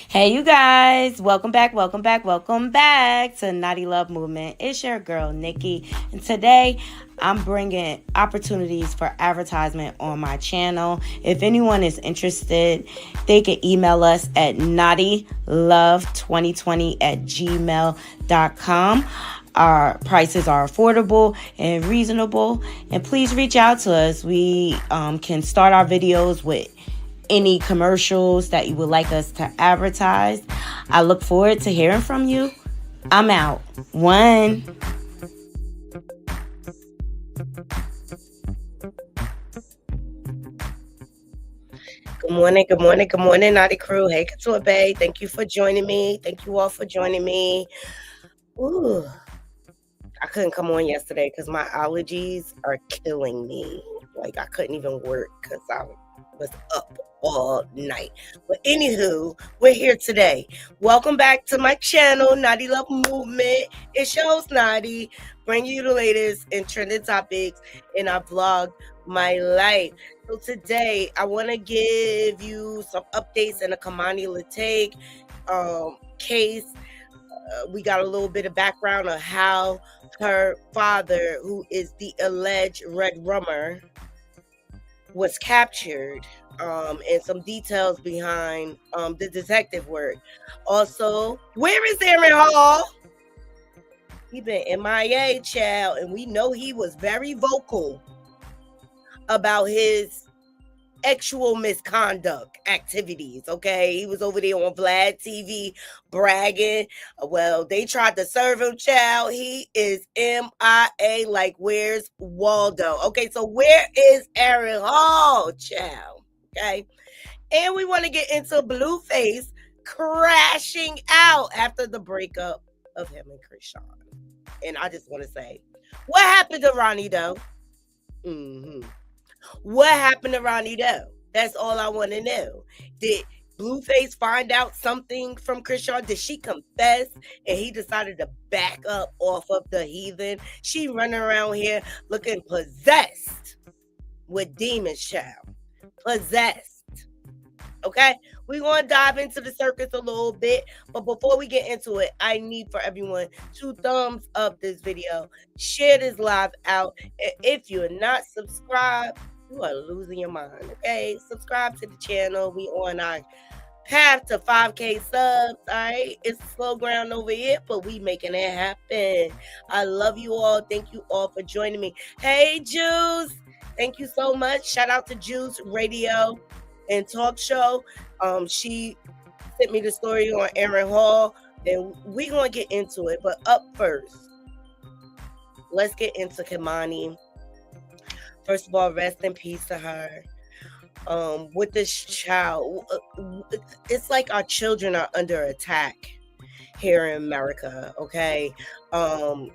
Hey, you guys, welcome back to Naughty Love Movement. It's your girl, Nikki, and today I'm bringing opportunities for advertisement on my channel. If anyone is interested, they can email us at naughtylove2020@gmail.com. Our prices are affordable and reasonable, and please reach out to us. We can start our videos with any commercials that you would like us to advertise. I look forward to hearing from you. I'm out. One. Good morning, Naughty Crew. Hey, Couture Bay. Thank you for joining me. Thank you all for joining me. Ooh, I couldn't come on yesterday because my allergies are killing me. Like, I couldn't even work because I was up all night. But anywho, we're here today. Welcome back to my channel, Naughty Love Movement. It's your host, Naughty, bringing you the latest and trending topics in our vlog, My Life. So today, I want to give you some updates in the Kei'Mani Latigue case. We got a little bit of background on how her father, who is the alleged Red Rummer, was captured, and some details behind the detective work. Also, where is Aaron Hall? He been MIA, child, and we know he was very vocal about his actual misconduct activities. Okay, he was over there on Vlad TV bragging. Well, they tried to serve him, child. He is MIA. Like, where's Waldo? Okay, so where is Aaron Hall, child? Okay, and we want to get into Blueface crashing out after the breakup of him and Krishan. And I just want to say, what happened to Ronnie Doe? What happened to Ronnie Doe? That's all I want to know. Did Blueface find out something from Krishan? Did she confess and he decided to back up off of the heathen? She running around here looking possessed with demons, child. Possessed. Okay, we're going to dive into the circus a little bit, but before we get into it, I need for everyone to thumbs up this video, share this live out, and if you're not subscribed, you are losing your mind. Okay, subscribe to the channel. We on our path to 5K subs. All right, it's slow ground over here, but we making it happen. I love you all. Thank you all for joining me. Hey, Juice, thank you so much. Shout out to Juice Radio and Talk Show. She sent me the story on Aaron Hall, and we're gonna get into it. But up first, let's get into Kei'Mani. First of all, rest in peace to her. With this child, it's like our children are under attack here in America. Okay, so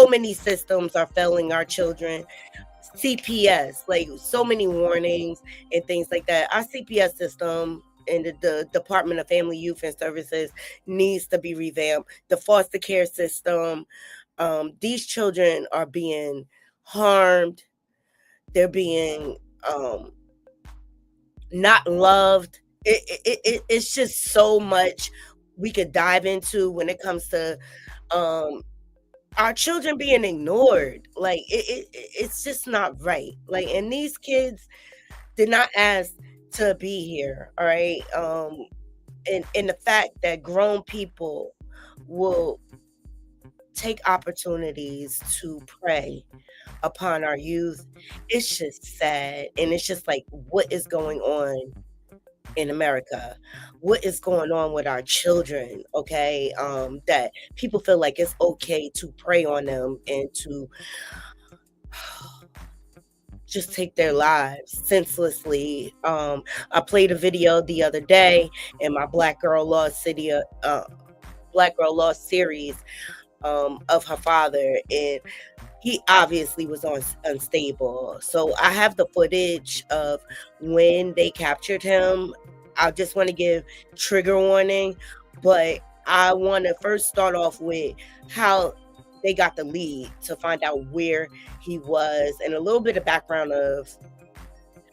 many systems are failing our children. CPS, like so many warnings and things like that. Our CPS system and the Department of Family, Youth and Services needs to be revamped. The foster care system, these children are being harmed. They're being not loved. It's just so much we could dive into when it comes to our children being ignored. Like it's just not right. Like, and these kids did not ask to be here. All right. And the fact that grown people will take opportunities to prey upon our youth, it's just sad. And it's just like, what is going on in America. What is going on with our children? Okay, that people feel like it's okay to prey on them and to just take their lives senselessly. I played a video the other day in my Black Girl Lost series of her father, and he obviously was unstable. So I have the footage of when they captured him. I just want to give trigger warning, but I want to first start off with how they got the lead to find out where he was and a little bit of background of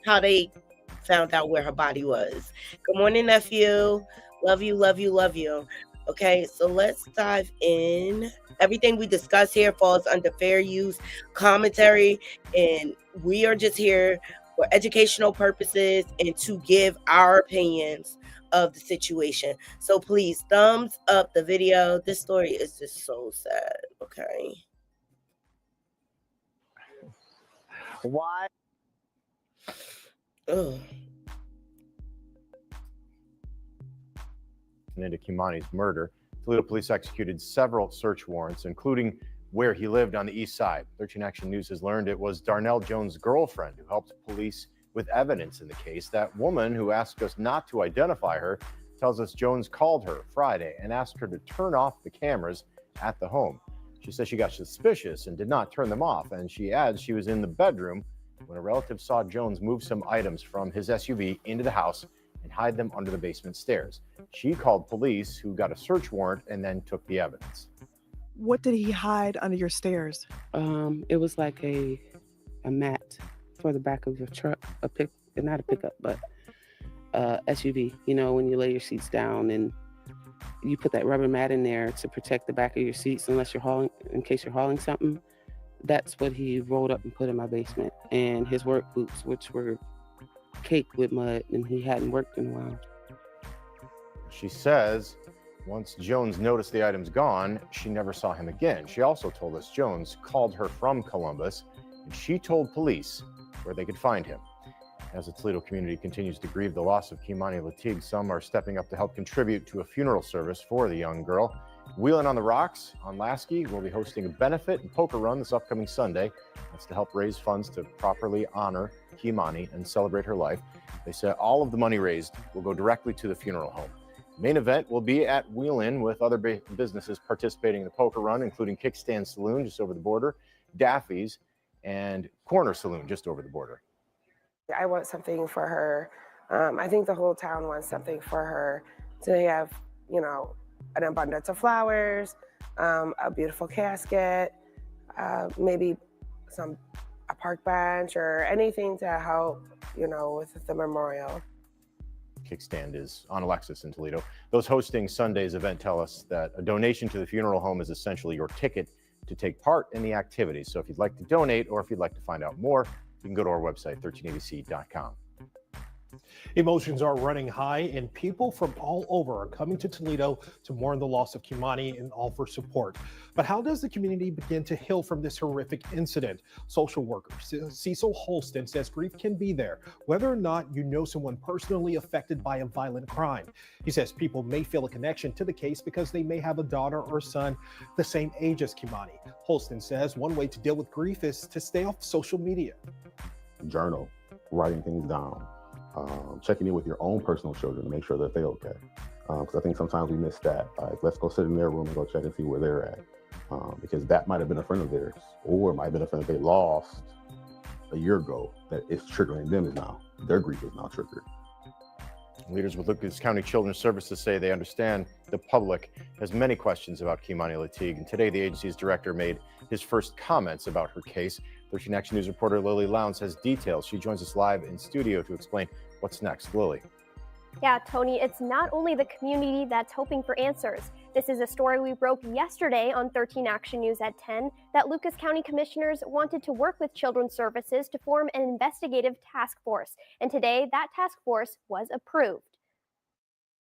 how they found out where her body was. Good morning, nephew. Love you, love you, love you. Okay, so let's dive in. Everything we discuss here falls under fair use commentary, and we are just here for educational purposes and to give our opinions of the situation. So please thumbs up the video. This story is just so sad. Okay. Why? Ugh. Into Kei'Mani's murder, Toledo police executed several search warrants, including where he lived on the east side. 13 Action News has learned it was Darnell Jones' girlfriend who helped police with evidence in the case. That woman, who asked us not to identify her, tells us Jones called her Friday and asked her to turn off the cameras at the home. She says she got suspicious and did not turn them off, and she adds she was in the bedroom when a relative saw Jones move some items from his SUV into the house and hide them under the basement stairs. She called police, who got a search warrant and then took the evidence. What did he hide under your stairs? It was like a mat for the back of your truck, not a pickup, but SUV. You know, when you lay your seats down and you put that rubber mat in there to protect the back of your seats in case you're hauling something. That's what he rolled up and put in my basement. And his work boots, which were caked with mud, and he hadn't worked in a while. She says once Jones noticed the items gone, she never saw him again. She also told us Jones called her from Columbus, and she told police where they could find him. As the Toledo community continues to grieve the loss of Kei'Mani Latigue, some are stepping up to help contribute to a funeral service for the young girl. Wheeling on the Rocks on Lasky will be hosting a benefit and poker run this upcoming Sunday. That's to help raise funds to properly honor Kei'Mani and celebrate her life. They said all of the money raised will go directly to the funeral home. Main event will be at Wheelin with other businesses participating in the poker run, including Kickstand Saloon just over the border, Daffy's, and Corner Saloon just over the border. I want something for her. I think the whole town wants something for her to have, you know, an abundance of flowers, a beautiful casket, maybe a park bench or anything to help, you know, with the memorial. Kickstand is on Alexis in Toledo. Those hosting Sunday's event tell us that a donation to the funeral home is essentially your ticket to take part in the activities. So if you'd like to donate or if you'd like to find out more, you can go to our website, 1380c.com. Emotions are running high, and people from all over are coming to Toledo to mourn the loss of Kei'Mani and offer support. But how does the community begin to heal from this horrific incident? Social worker Cecil Holston says grief can be there, whether or not you know someone personally affected by a violent crime. He says people may feel a connection to the case because they may have a daughter or son the same age as Kei'Mani. Holston says one way to deal with grief is to stay off social media. Journal, writing things down. Checking in with your own personal children to make sure that they're okay. Because I think sometimes we miss that. Let's go sit in their room and go check and see where they're at. Because that might have been a friend of theirs, or it might have been a friend that they lost a year ago that is triggering them now. Their grief is now triggered. Leaders with Lucas County Children's Services say they understand the public has many questions about Kei'Mani Latigue, and today the agency's director made his first comments about her case. 13 Action News reporter Lily Lowndes has details. She joins us live in studio to explain what's next. Lily. Yeah, Tony, it's not only the community that's hoping for answers. This is a story we broke yesterday on 13 Action News at 10 that Lucas County commissioners wanted to work with Children's Services to form an investigative task force. And today, that task force was approved.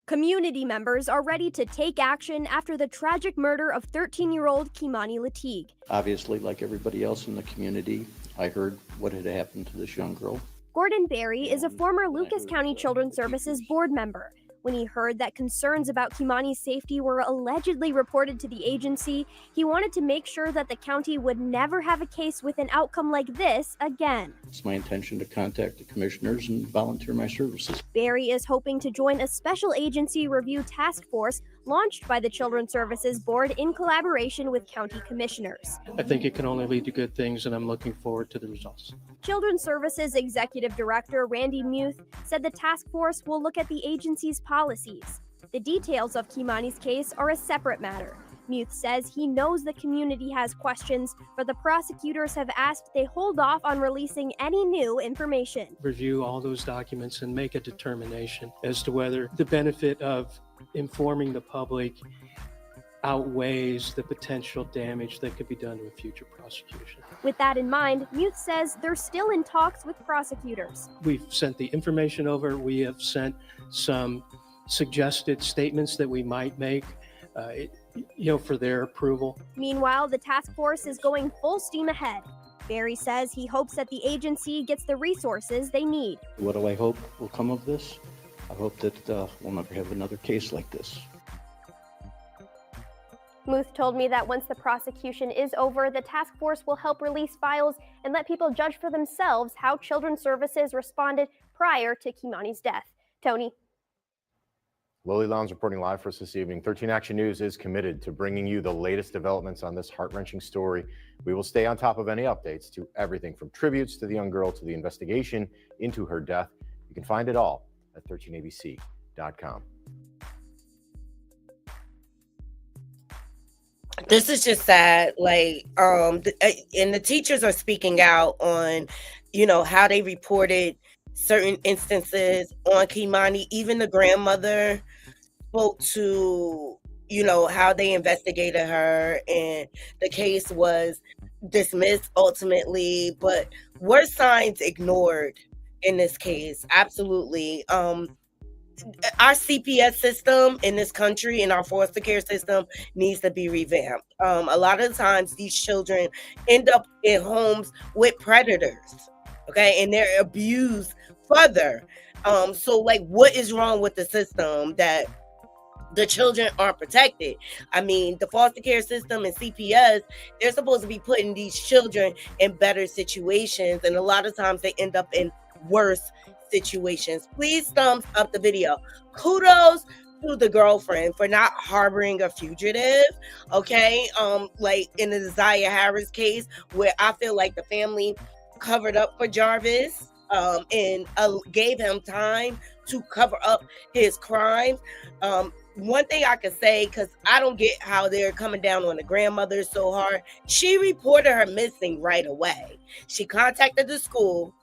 Community members are ready to take action after the tragic murder of 13-year-old Kei'Mani Latigue. Obviously, like everybody else in the community, I heard what had happened to this young girl. Gordon Berry is a former Lucas County Children's Services board member. When he heard that concerns about Kei'Mani's safety were allegedly reported to the agency, he wanted to make sure that the county would never have a case with an outcome like this again. It's my intention to contact the commissioners and volunteer my services. Berry is hoping to join a special agency review task force launched by the Children's Services Board in collaboration with county commissioners. I think it can only lead to good things, and I'm looking forward to the results. Children's Services Executive Director Randy Muth said the task force will look at the agency's policies. The details of Kei'Mani's case are a separate matter. Muth says he knows the community has questions, but the prosecutors have asked they hold off on releasing any new information. Review all those documents and make a determination as to whether the benefit of informing the public outweighs the potential damage that could be done to a future prosecution. With that in mind, Muth says they're still in talks with prosecutors. We've sent the information over. We have sent some suggested statements that we might make, for their approval. Meanwhile, the task force is going full steam ahead. Berry says he hopes that the agency gets the resources they need. What do I hope will come of this? I hope that we'll never have another case like this. Muth told me that once the prosecution is over, the task force will help release files and let people judge for themselves how Children's Services responded prior to Kei'Mani's death. Tony. Lily Lowndes reporting live for us this evening. 13 Action News is committed to bringing you the latest developments on this heart-wrenching story. We will stay on top of any updates to everything from tributes to the young girl to the investigation into her death. You can find it all at 13abc.com. This is just sad. And the teachers are speaking out on, how they reported certain instances on Kei'Mani. Even the grandmother spoke to, how they investigated her, and the case was dismissed ultimately, but were signs ignored in this case. Absolutely. Our CPS system in this country and our foster care system needs to be revamped. A lot of times these children end up in homes with predators, okay, and they're abused further. So what is wrong with the system that the children aren't protected? I mean, the foster care system and CPS, they're supposed to be putting these children in better situations, and a lot of times they end up in worse situations. Please thumbs up the video. Kudos to the girlfriend for not harboring a fugitive, okay? Like in the Desire Harris case, where I feel like the family covered up for Jarvis and gave him time to cover up his crimes. One thing I could say, because I don't get how they're coming down on the grandmother so hard, she reported her missing right away. She contacted the school,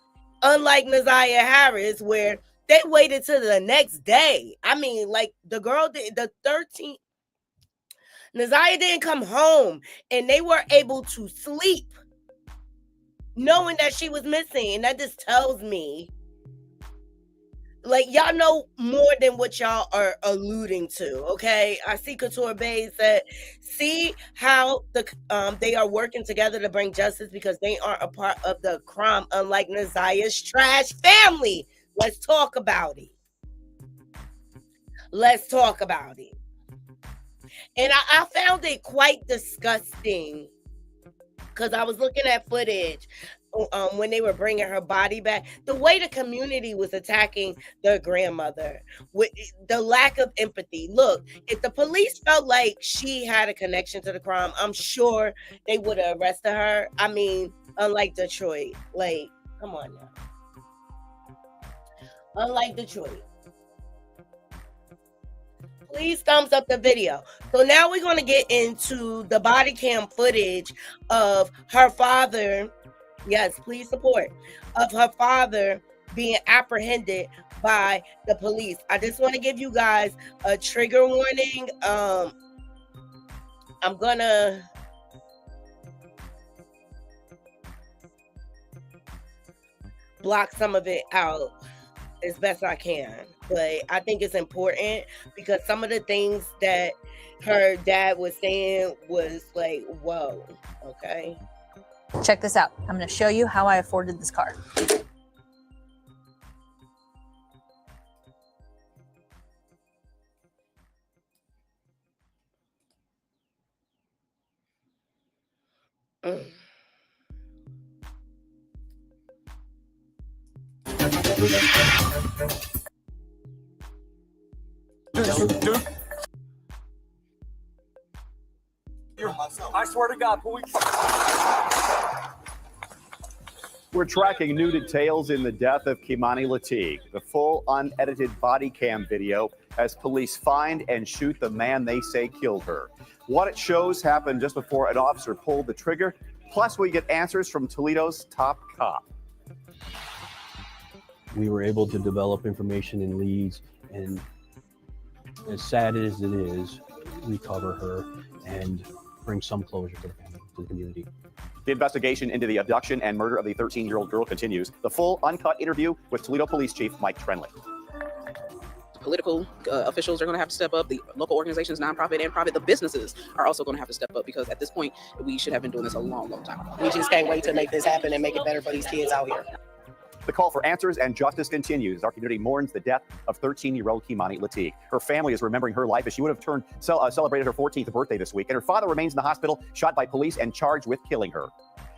unlike Desire Harris, where they waited till the next day. I mean, the girl did, the 13th, Desire didn't come home, and they were able to sleep knowing that she was missing. And that just tells me, y'all know more than what y'all are alluding to, okay? I see Couture Bay said, see how they are working together to bring justice because they aren't a part of the crime, unlike Nazia's trash family. Let's talk about it. Let's talk about it. And I found it quite disgusting because I was looking at footage when they were bringing her body back, the way the community was attacking the grandmother, with the lack of empathy. Look, if the police felt like she had a connection to the crime, I'm sure they would have arrested her. I mean, unlike Detroit, come on now. Unlike Detroit. Please thumbs up the video. So now we're going to get into the body cam footage of her father. Yes, please support, of her father being apprehended by the police. I just want to give you guys a trigger warning. I'm gonna block some of it out as best I can, but I think it's important because some of the things that her dad was saying was whoa, okay. Check this out. I'm going to show you how I afforded this car. Dude. I swear to God, We're tracking new details in the death of Kei'Mani Latigue. The full unedited body cam video as police find and shoot the man they say killed her. What it shows happened just before an officer pulled the trigger. Plus, we get answers from Toledo's top cop. We were able to develop information and leads, and as sad as it is, recover her and bring some closure to the family, to the community. The investigation into the abduction and murder of the 13-year-old girl continues. The full uncut interview with Toledo Police Chief Mike Trenley. Political officials are going to have to step up. The local organizations, nonprofit and private, the businesses are also going to have to step up, because at this point, we should have been doing this a long, long time ago. We just can't wait to make this happen and make it better for these kids out here. The call for answers and justice continues. Our community mourns the death of 13-year-old Kei'Mani Latigue. Her family is remembering her life as she would have celebrated her 14th birthday this week, and her father remains in the hospital, shot by police and charged with killing her.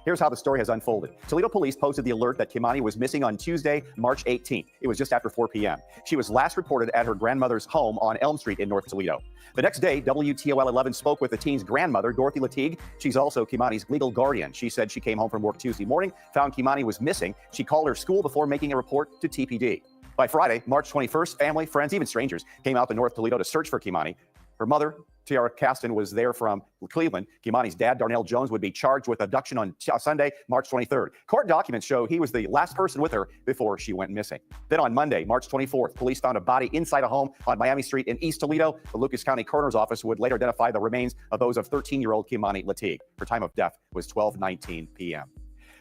Here's how the story has unfolded. Toledo police posted the alert that Kei'Mani was missing on Tuesday, March 18th. It was just after 4 p.m. She was last reported at her grandmother's home on Elm Street in North Toledo. The next day, WTOL 11 spoke with the teen's grandmother, Dorothy Latigue. She's also Kei'Mani's legal guardian. She said she came home from work Tuesday morning, found Kei'Mani was missing. She called her school before making a report to TPD. By Friday, March 21st, family, friends, even strangers came out to North Toledo to search for Kei'Mani. Her mother, Tiara Caston, was there from Cleveland. Kei'Mani's dad, Darnell Jones, would be charged with abduction on Sunday, March 23rd. Court documents show he was the last person with her before she went missing. Then on Monday, March 24th, police found a body inside a home on Miami Street in East Toledo. The Lucas County Coroner's Office would later identify the remains of those of 13-year-old Kei'Mani Latigue. Her time of death was 12:19 p.m.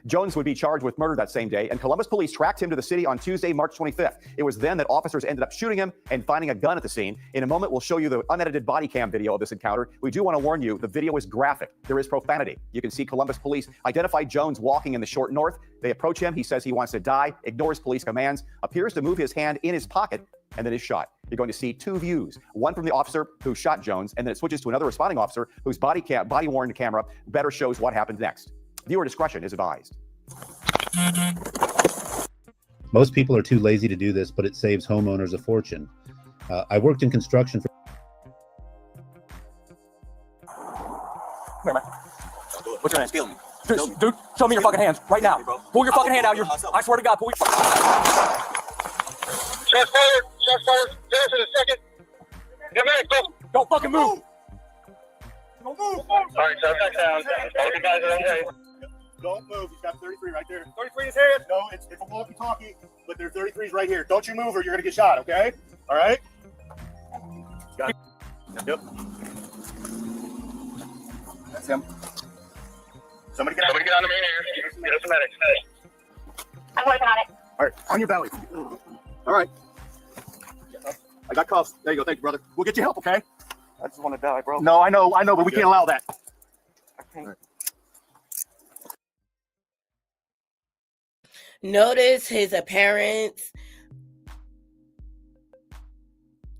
Jones would be charged with murder that same day, and Columbus police tracked him to the city on Tuesday, March 25th. It was then that officers ended up shooting him and finding a gun at the scene. In a moment, we'll show you the unedited body cam video of this encounter. We do want to warn you, the video is graphic. There is profanity. You can see Columbus police identify Jones walking in the short north. They approach him. He says he wants to die, ignores police commands, appears to move his hand in his pocket, and then is shot. You're going to see two views, one from the officer who shot Jones, and then it switches to another responding officer whose body-worn camera better shows what happened next. Viewer discretion is advised. Most people are too lazy to do this, but it saves homeowners a fortune. I worked in construction for... What's your name? Dude, show me your fucking hands right now. Pull your fucking hand out. I swear to God, pull your fucking... Shots fired. Shots fired. There's in a second. Get back, go. Don't fucking move. Don't move. All right, shut back down. All you guys are okay. Don't move. He's got 33 right there. 33 in his hand. No, it's a walkie-talkie, but there's 33s right here. Don't you move or you're going to get shot, okay? All right? Got it. Yep. That's him. Somebody get on the main air. Get us a medic. I'm working on it. All right, on your belly. All right. I got cuffs. There you go. Thank you, brother. We'll get you help, okay? I just want to die, bro. No, I know, but we can't allow that. Okay. Notice his appearance.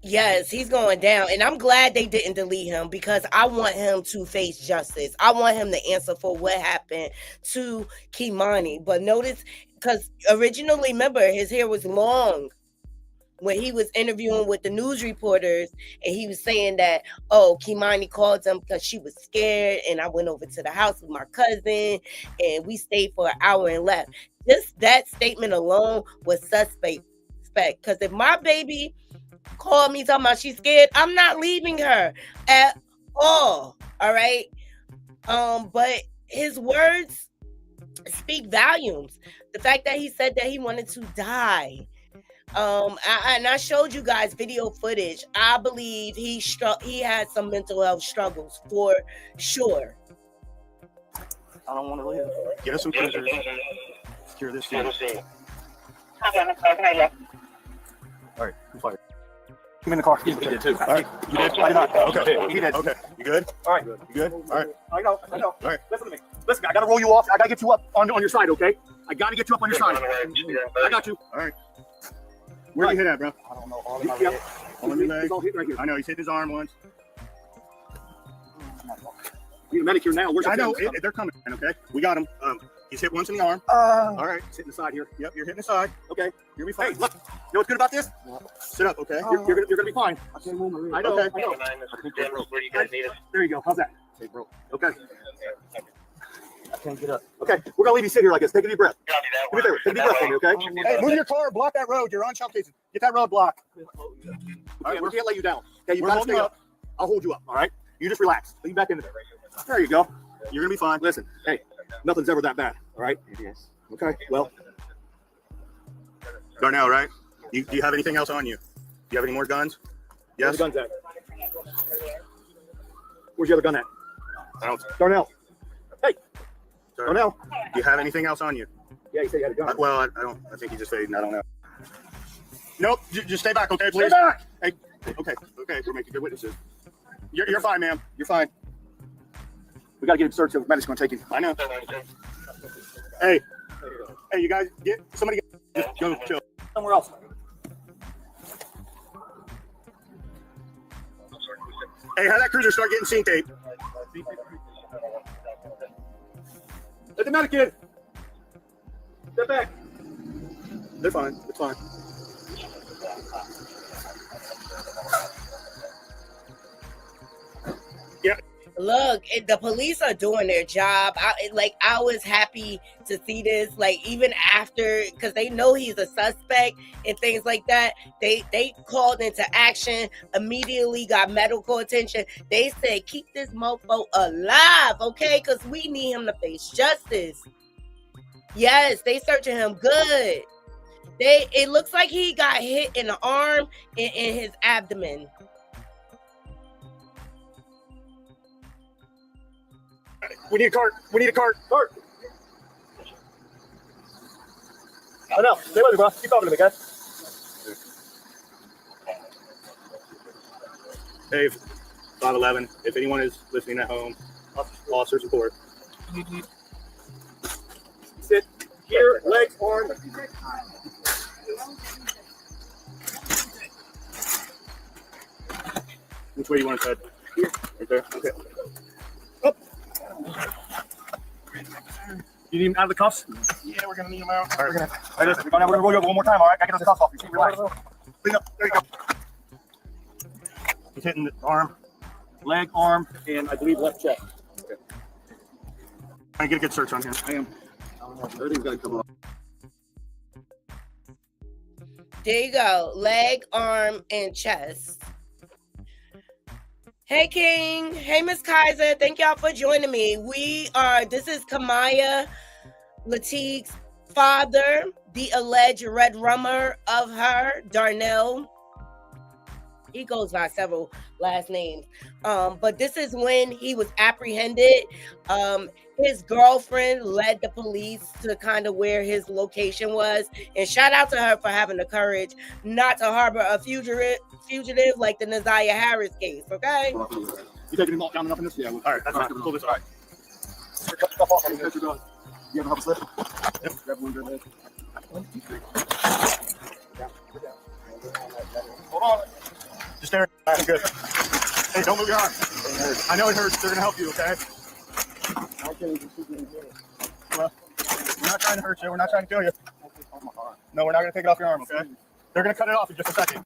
Yes, he's going down. And I'm glad they didn't delete him, because I want him to face justice. I want him to answer for what happened to Kei'Mani. But notice, because originally, remember, his hair was long when he was interviewing with the news reporters, and he was saying that, oh, Kei'Mani called him because she was scared, and I went over to the house with my cousin, and we stayed for an hour and left. Just that statement alone was suspect. Because if my baby called me talking about she's scared, I'm not leaving her at all. All right. But his words speak volumes. The fact that he said that he wanted to die. And I showed you guys video footage. I believe he had some mental health struggles for sure. I don't want to live. Get us some prisoners. Secure this scene. Okay. All right, who fired? I'm in the car. He did too. All right, you did? I did not. Okay, he did. Okay, you good? All right. You good? All right. I know. All right. Listen to me. Listen, I got to roll you off. I got to get you up on your side, okay? I got to get you up on your side. I got you. All right. Where you hit at, bro? I don't know. All of my legs. All of your legs. He's all hit right here. I know, he's hit his arm once. You need a medic here now. Where's I know, the they're coming. Okay, we got him. He's hit once in the arm. All right, he's hitting the side here. Yep, you're hitting the side. Okay, you're gonna be fine. Hey, look, you know what's good about this? Sit up, okay? You're gonna be fine. I can't move my leg. I know. Okay. Where do you guys need us? There you go. How's that? Okay. I can't get up. Okay, we're gonna leave you sit here like this. Take a deep breath. Do me a favor. Take a deep breath for me, okay? Hey, move your car. Block that road. You're on chump cases. Get that road blocked. All right, we can't let you down. Okay, you gotta stay up. I'll hold you up. All right. You just relax. Lean back into there. There you go. You're gonna be fine. Listen, hey, nothing's ever that bad. All right. Yes. Okay. Well, Darnell, right? Do you have anything else on you? Do you have any more guns? Yes. Where's the guns at? Where's the other gun at? I don't. Darnell. Hey. Darnell. Do you have anything else on you? Yeah, you said you had a gun. Well, I don't. I think he just faded. I don't know. Nope. Just stay back, okay, please. Stay back. Hey. Okay. Okay. We're making good witnesses. You're fine, ma'am. You're fine. We gotta get him searched. Medic's gonna take him. I know. Hey. Hey, you guys, just go chill somewhere else. Hey, have that cruiser start getting scene tape. Let the medic in. Step back. They're fine. It's fine. Yeah. Look, the police are doing their job. I was happy to see this, like, even after, because they know he's a suspect and things like that. They called into action, immediately got medical attention. They said, keep this mofo alive, okay? Because we need him to face justice. Yes, they searching him good. It looks like he got hit in the arm and in his abdomen. We need a cart. We need a cart. Cart. Oh, no. Stay with me, bro. Keep talking to me, guys. Dave, 511. If anyone is listening at home, officer support. Sit here, legs, arms. Which way do you want to head? Here. Right there. Okay. Up. You need him out of the cuffs? Yeah, we're gonna need him out. All right, we're gonna roll you over one more time. All right, I get those cuffs off. You relax. Clean up. There you go. He's hitting the arm, leg, arm, and I believe left chest. Okay. I get a good search on him. I am. Everything's got to come off. There you go. Leg, arm, and chest. Hey, King. Hey, Miss Kaiser. Thank y'all for joining me. This is Kamaya Latigue's father, the alleged red rummer of her, Darnell. He goes by several last names. But this is when he was apprehended. His girlfriend led the police to kind of where his location was. And shout out to her for having the courage not to harbor a fugitive like the Naziah Harris case, okay? You taking him all down enough in this? Yeah. All right, that's fine. Pull this. All right. Stuff off on the gun. You have a slip? Yep. Grab one good. Hold on. Just there. That's good. Hey, don't move your arm. I know it hurts. They're gonna help you, okay? Well, we're not trying to hurt you. We're not trying to kill you. No, we're not gonna take it off your arm, okay? They're gonna cut it off in just a second.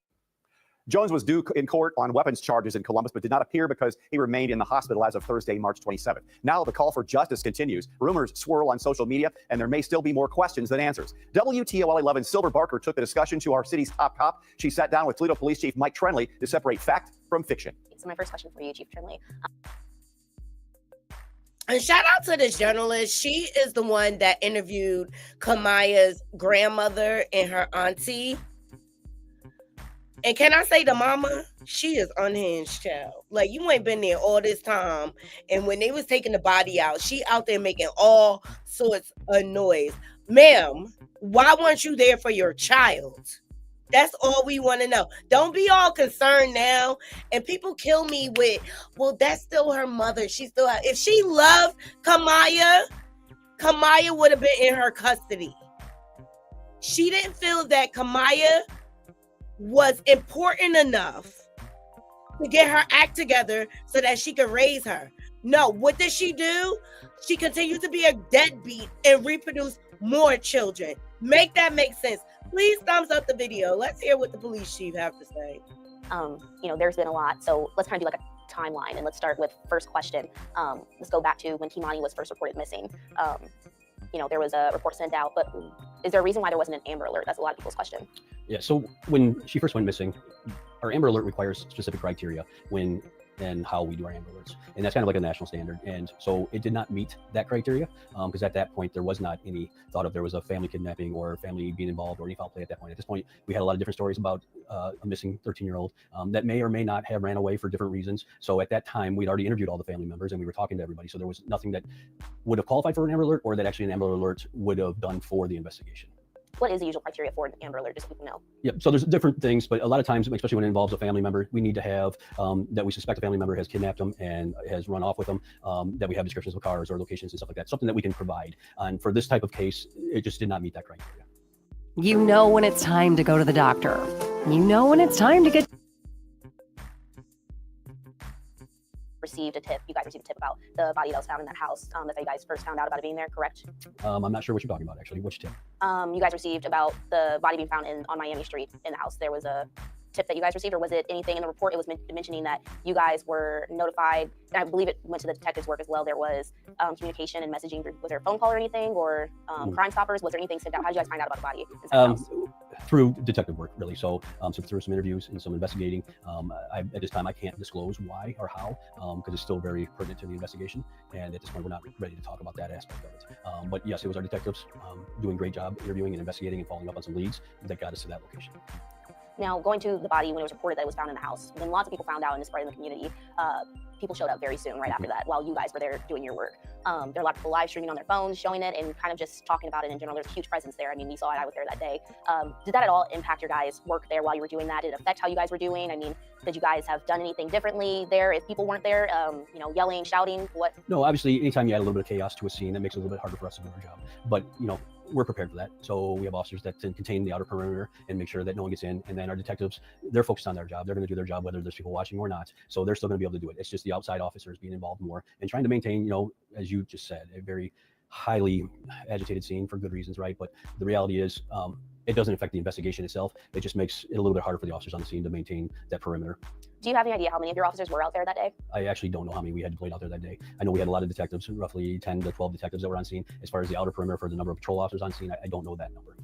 Jones was due in court on weapons charges in Columbus, but did not appear because he remained in the hospital as of Thursday, March 27th. Now the call for justice continues. Rumors swirl on social media, and there may still be more questions than answers. WTOL 11 Silver Barker took the discussion to our city's top cop. She sat down with Toledo Police Chief Mike Trenley to separate fact from fiction. So my first question for you, Chief Trenley. And shout out to this journalist. She is the one that interviewed Kamaya's grandmother and her auntie. And can I say the mama? She is unhinged, child. Like, you ain't been there all this time. And when they was taking the body out, she out there making all sorts of noise. Ma'am, why weren't you there for your child? That's all we want to know. Don't be all concerned now. And people kill me with, well, that's still her mother. She still if she loved Kamaya, Kamaya would have been in her custody. She didn't feel that Kamaya was important enough to get her act together so that she could raise her. No, what did she do? She continued to be a deadbeat and reproduce more children. Make that make sense. Please thumbs up the video. Let's hear what the police chief have to say. There's been a lot. So let's kind of do like a timeline, and let's start with first question. Let's go back to when Kei'Mani was first reported missing. There was a report sent out, but is there a reason why there wasn't an Amber Alert? That's a lot of people's question. Yeah, so when she first went missing, our Amber Alert requires specific criteria when and how we do our Amber Alerts. And that's kind of like a national standard. And so it did not meet that criteria because at that point, there was not any thought of there was a family kidnapping or family being involved or any foul play at that point. At this point, we had a lot of different stories about a missing 13-year-old that may or may not have ran away for different reasons. So at that time, we'd already interviewed all the family members and we were talking to everybody. So there was nothing that would have qualified for an Amber Alert or that actually an Amber Alert would have done for the investigation. What is the usual criteria for an Amber Alert, just so people know? Yeah, so there's different things, but a lot of times, especially when it involves a family member, we need to have that we suspect a family member has kidnapped them and has run off with them, that we have descriptions of cars or locations and stuff like that, something that we can provide. And for this type of case, it just did not meet that criteria. You know when it's time to go to the doctor. You know when it's time to get... You guys received a tip about the body that was found in that house. That's how you guys first found out about it being there, correct? I'm not sure what you're talking about, actually. Which tip? You guys received about the body being found on Miami Street in the house. There was a tip that you guys received, or was it anything in the report? It was mentioning that you guys were notified, and I believe it went to the detectives' work as well. There was communication and messaging. Was there a phone call or anything, or Crime Stoppers? Was there anything sent out? How did you guys find out about the body inside the house? Through detective work, really. So through some interviews and some investigating. At this time, I can't disclose why or how, because it's still very pertinent to the investigation. And at this point, we're not ready to talk about that aspect of it. But yes, it was our detectives doing a great job interviewing and investigating and following up on some leads that got us to that location. Now, going to the body when it was reported that it was found in the house, when lots of people found out and it spread in the community, people showed up very soon right after that while you guys were there doing your work. There are a lot of people live streaming on their phones, showing it and kind of just talking about it in general. There's a huge presence there. I mean, we saw it. I was there that day. Did that at all impact your guys' work there while you were doing that? Did it affect how you guys were doing? I mean, did you guys have done anything differently there if people weren't there, yelling, shouting, what? No, obviously, anytime you add a little bit of chaos to a scene, that makes it a little bit harder for us to do our job. But, we're prepared for that. So we have officers that can contain the outer perimeter and make sure that no one gets in. And then our detectives, they're focused on their job. They're going to do their job, whether there's people watching or not. So they're still going to be able to do it. It's just the outside officers being involved more and trying to maintain, as you just said, a very highly agitated scene for good reasons, right? But the reality is, it doesn't affect the investigation itself. It just makes it a little bit harder for the officers on the scene to maintain that perimeter. Do you have any idea how many of your officers were out there that day? I actually don't know how many we had deployed out there that day. I know we had a lot of detectives, roughly 10 to 12 detectives that were on scene. As far as the outer perimeter for the number of patrol officers on scene, I don't know that number.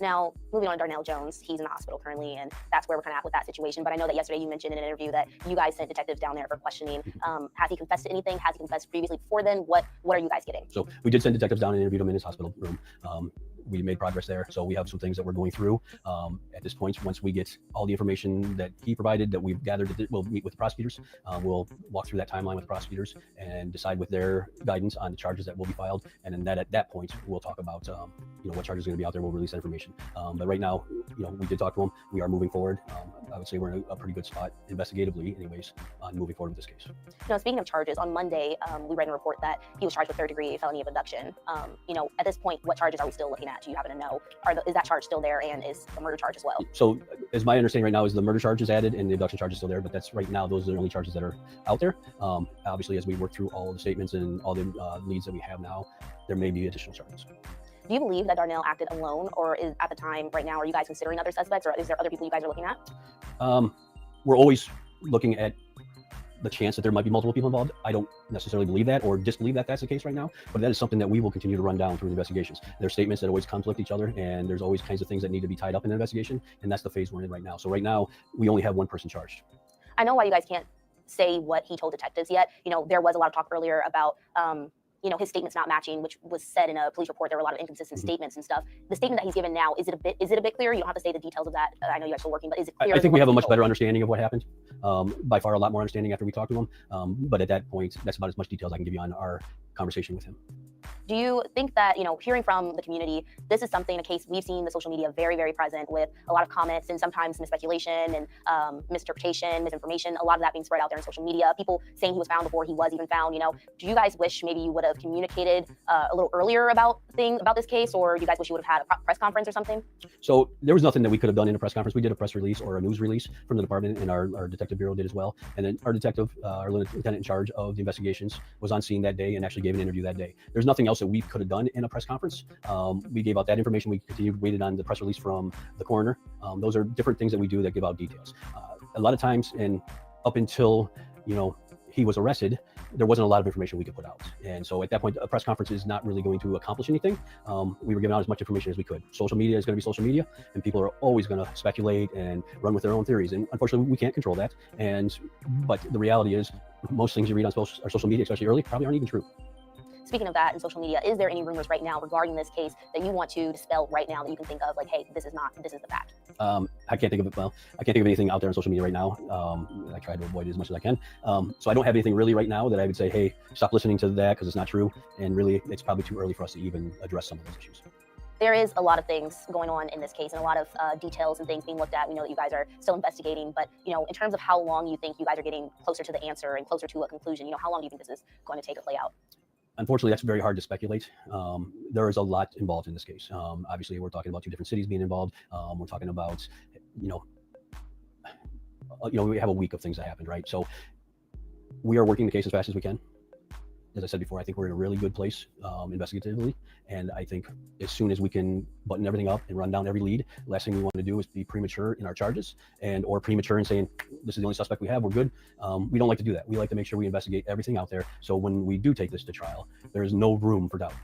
Now, moving on to Darnell Jones, he's in the hospital currently, and that's where we're kind of at with that situation. But I know that yesterday you mentioned in an interview that you guys sent detectives down there for questioning. Has he confessed to anything? Has he confessed previously before then? What are you guys getting? So we did send detectives down and interviewed him in his hospital room. We made progress there. So we have some things that we're going through. At this point, once we get all the information that he provided, that we've gathered, we'll meet with the prosecutors. We'll walk through that timeline with the prosecutors and decide with their guidance on the charges that will be filed. And then at that point, we'll talk about, what charges are going to be out there. We'll release that information. But right now, we did talk to him. We are moving forward. I would say we're in a pretty good spot, investigatively anyways, on moving forward with this case. Speaking of charges, on Monday, we read in a report that he was charged with third-degree felony of abduction. At this point, what charges are we still looking at? Do you happen to know? Is that charge still there, and is the murder charge as well? So, as my understanding right now is the murder charge is added and the abduction charge is still there, but that's right now, those are the only charges that are out there. Obviously, as we work through all of the statements and all the leads that we have now, there may be additional charges. Do you believe that Darnell acted alone, or is at the time right now, are you guys considering other suspects, or is there other people you guys are looking at? We're always looking at the chance that there might be multiple people involved. I don't necessarily believe that or disbelieve that that's the case right now, but that is something that we will continue to run down through the investigations. There's statements that always conflict each other, and there's always kinds of things that need to be tied up in the investigation, and that's the phase we're in right now. So right now, we only have one person charged. I know why you guys can't say what he told detectives yet. There was a lot of talk earlier about his statements not matching, which was said in a police report. There were a lot of inconsistent statements and stuff. The statement that he's given now, is it a bit clearer? You don't have to say the details of that. I know you guys are still working, but is it clear? I think we have a much better understanding of what happened. By far, a lot more understanding after we talked to him. But at that point, that's about as much detail as I can give you on our conversation with him. Do you think that, hearing from the community, this is something, a case we've seen the social media very, very present with a lot of comments and sometimes mispeculation and misinterpretation, misinformation, a lot of that being spread out there in social media, people saying he was found before he was even found, do you guys wish maybe you would have communicated a little earlier about this case, or you guys wish you would have had a press conference or something? So there was nothing that we could have done in a press conference. We did a press release or a news release from the department, and our detective bureau did as well. And then our detective, our lieutenant in charge of the investigations, was on scene that day and actually gave an interview that day. There's nothing else that we could have done in a press conference. We gave out that information. We continued waited on the press release from the coroner. Those are different things that we do that give out details. A lot of times, and up until he was arrested, there wasn't a lot of information we could put out. And so at that point, a press conference is not really going to accomplish anything. We were giving out as much information as we could. Social media is going to be social media, and people are always going to speculate and run with their own theories. And unfortunately, we can't control that. But the reality is, most things you read on social media, especially early, probably aren't even true. Speaking of that in social media, is there any rumors right now regarding this case that you want to dispel right now that you can think of, like, hey, this is the fact? I can't think of it. Well, I can't think of anything out there on social media right now. I try to avoid it as much as I can. So I don't have anything really right now that I would say, hey, stop listening to that because it's not true. And really, it's probably too early for us to even address some of those issues. There is a lot of things going on in this case and a lot of details and things being looked at. We know that you guys are still investigating, but in terms of how long you think you guys are getting closer to the answer and closer to a conclusion, how long do you think this is going to take to play out? Unfortunately, that's very hard to speculate. There is a lot involved in this case. Obviously, we're talking about two different cities being involved. We're talking about, we have a week of things that happened, right? So we are working the case as fast as we can. As I said before, I think we're in a really good place investigatively. And I think as soon as we can button everything up and run down every lead, last thing we want to do is be premature in our charges or premature in saying, this is the only suspect we have, we're good. We don't like to do that. We like to make sure we investigate everything out there. So when we do take this to trial, there is no room for doubt.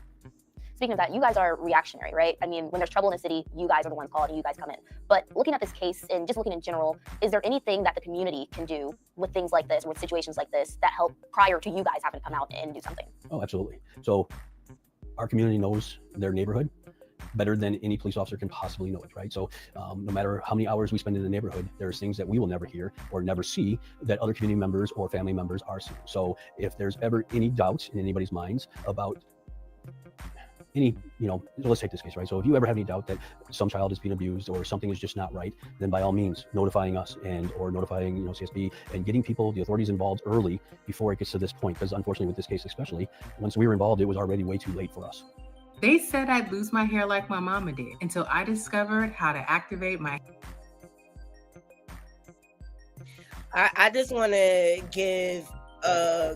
Speaking of that, you guys are reactionary, right? I mean, when there's trouble in the city, you guys are the ones called and you guys come in. But looking at this case and just looking in general, is there anything that the community can do with things like this, with situations like this, that help prior to you guys having to come out and do something? Oh, absolutely. So our community knows their neighborhood better than any police officer can possibly know it, right? So no matter how many hours we spend in the neighborhood, there's things that we will never hear or never see that other community members or family members are seeing. So if there's ever any doubt in anybody's minds about let's take this case, right? So if you ever have any doubt that some child is being abused or something is just not right, then by all means, notifying us or notifying, CSB and getting the authorities involved early before it gets to this point. Because unfortunately with this case especially, once we were involved, it was already way too late for us. They said I'd lose my hair like my mama did until I discovered how to activate my. I just want to give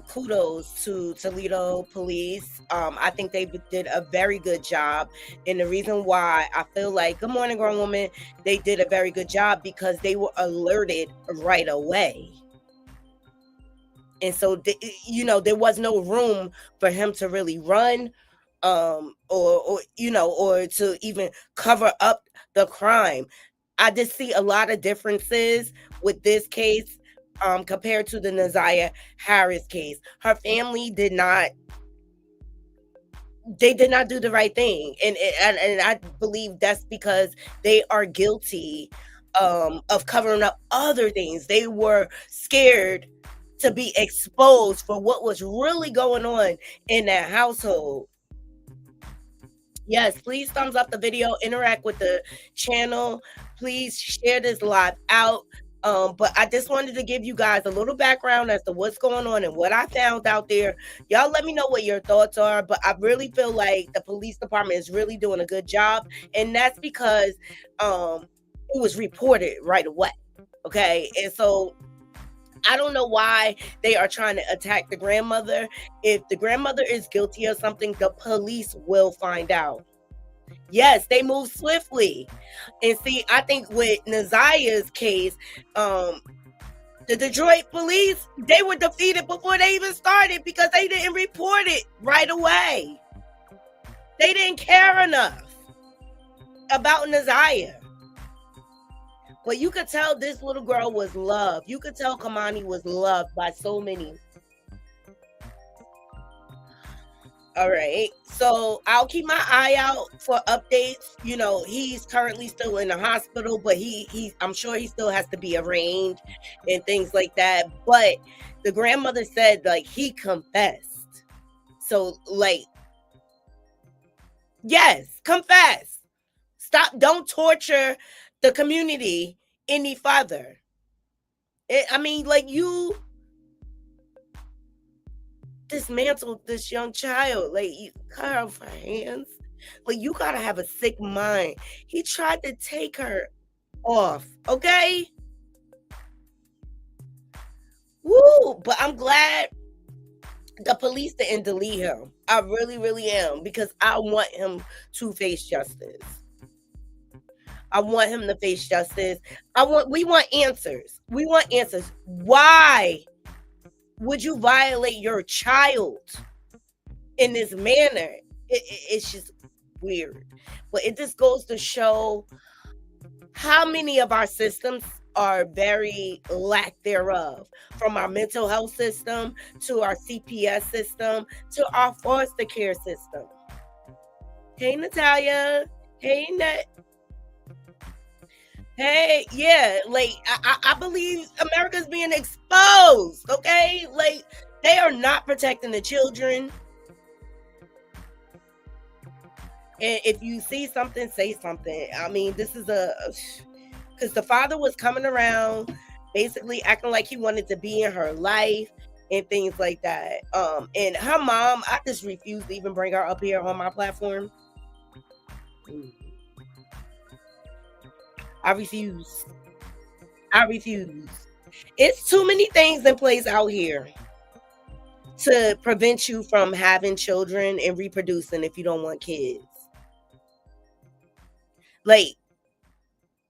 kudos to Toledo police. I think they did a very good job, and the reason why I feel like, good morning grown woman, they did a very good job because they were alerted right away. And so there was no room for him to really run or to even cover up the crime. I just see a lot of differences with this case compared to the Naziah Harris case. Her family did not do the right thing. And I believe that's because they are guilty of covering up other things. They were scared to be exposed for what was really going on in that household. Yes, please thumbs up the video, interact with the channel. Please share this live out. But I just wanted to give you guys a little background as to what's going on and what I found out there. Y'all let me know what your thoughts are, but I really feel like the police department is really doing a good job. And that's because it was reported right away. Okay. And so I don't know why they are trying to attack the grandmother. If the grandmother is guilty of something, the police will find out. Yes, they move swiftly. And see, I think with Naziah's case, the Detroit police, they were defeated before they even started because they didn't report it right away. They didn't care enough about Naziah. But you could tell this little girl was loved. You could tell Kei'Mani was loved by so many. All right. So I'll keep my eye out for updates. He's currently still in the hospital, but I'm sure he still has to be arraigned and things like that. But the grandmother said, he confessed. So, Yes, confess. Stop. Don't torture the community any further. I mean, like, you dismantled this young child. Like, you cut off her hands. Like, you gotta have a sick mind. He tried to take her off, okay? Woo! But I'm glad the police didn't delete him. I really, really am, because I want him to face justice. I want him to face justice. We want answers. We want answers. Why would you violate your child in this manner? It's just weird. But it just goes to show how many of our systems are very lack thereof, from our mental health system to our CPS system to our foster care system. Hey, Natalia. Hey, Nat. Hey, yeah, like, I believe America's being exposed, okay? Like, they are not protecting the children. And if you see something, say something. I mean, this is because the father was coming around, basically acting like he wanted to be in her life and things like that. And her mom, I just refuse to even bring her up here on my platform. I refuse. It's too many things in place out here to prevent you from having children and reproducing if you don't want kids. Like,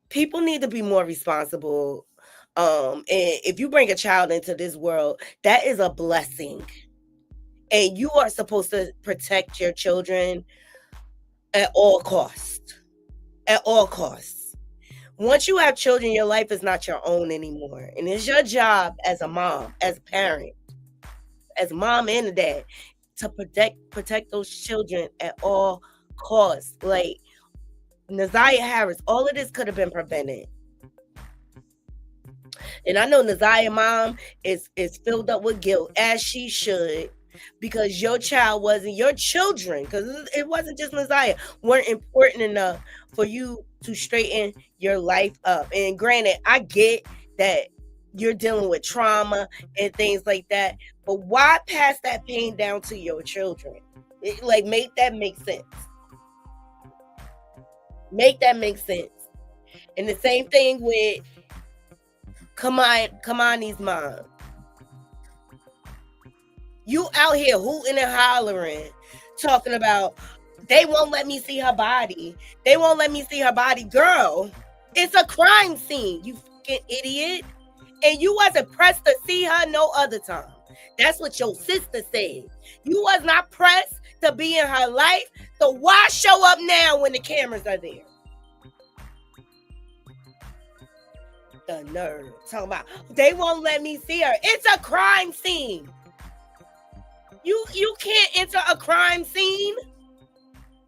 people need to be more responsible. And if you bring a child into this world, that is a blessing. And you are supposed to protect your children at all costs. At all costs. Once you have children, your life is not your own anymore. And it's your job as a mom, as a parent, as a mom and a dad, to protect those children at all costs. Like, Naziah Harris, all of this could have been prevented. And I know Naziah mom is filled up with guilt, as she should, because your child wasn't, your children, because it wasn't just Naziah, weren't important enough for you to straighten your life up. And granted, I get that you're dealing with trauma and things like that, but why pass that pain down to your children? Make that make sense. Make that make sense. And the same thing with Kei'Mani's mom. You out here hooting and hollering, talking about they won't let me see her body. They won't let me see her body. Girl, it's a crime scene, you fucking idiot. And you wasn't pressed to see her no other time. That's what your sister said. You was not pressed to be in her life. So why show up now when the cameras are there? The nerve. Talking about they won't let me see her. It's a crime scene. You can't enter a crime scene.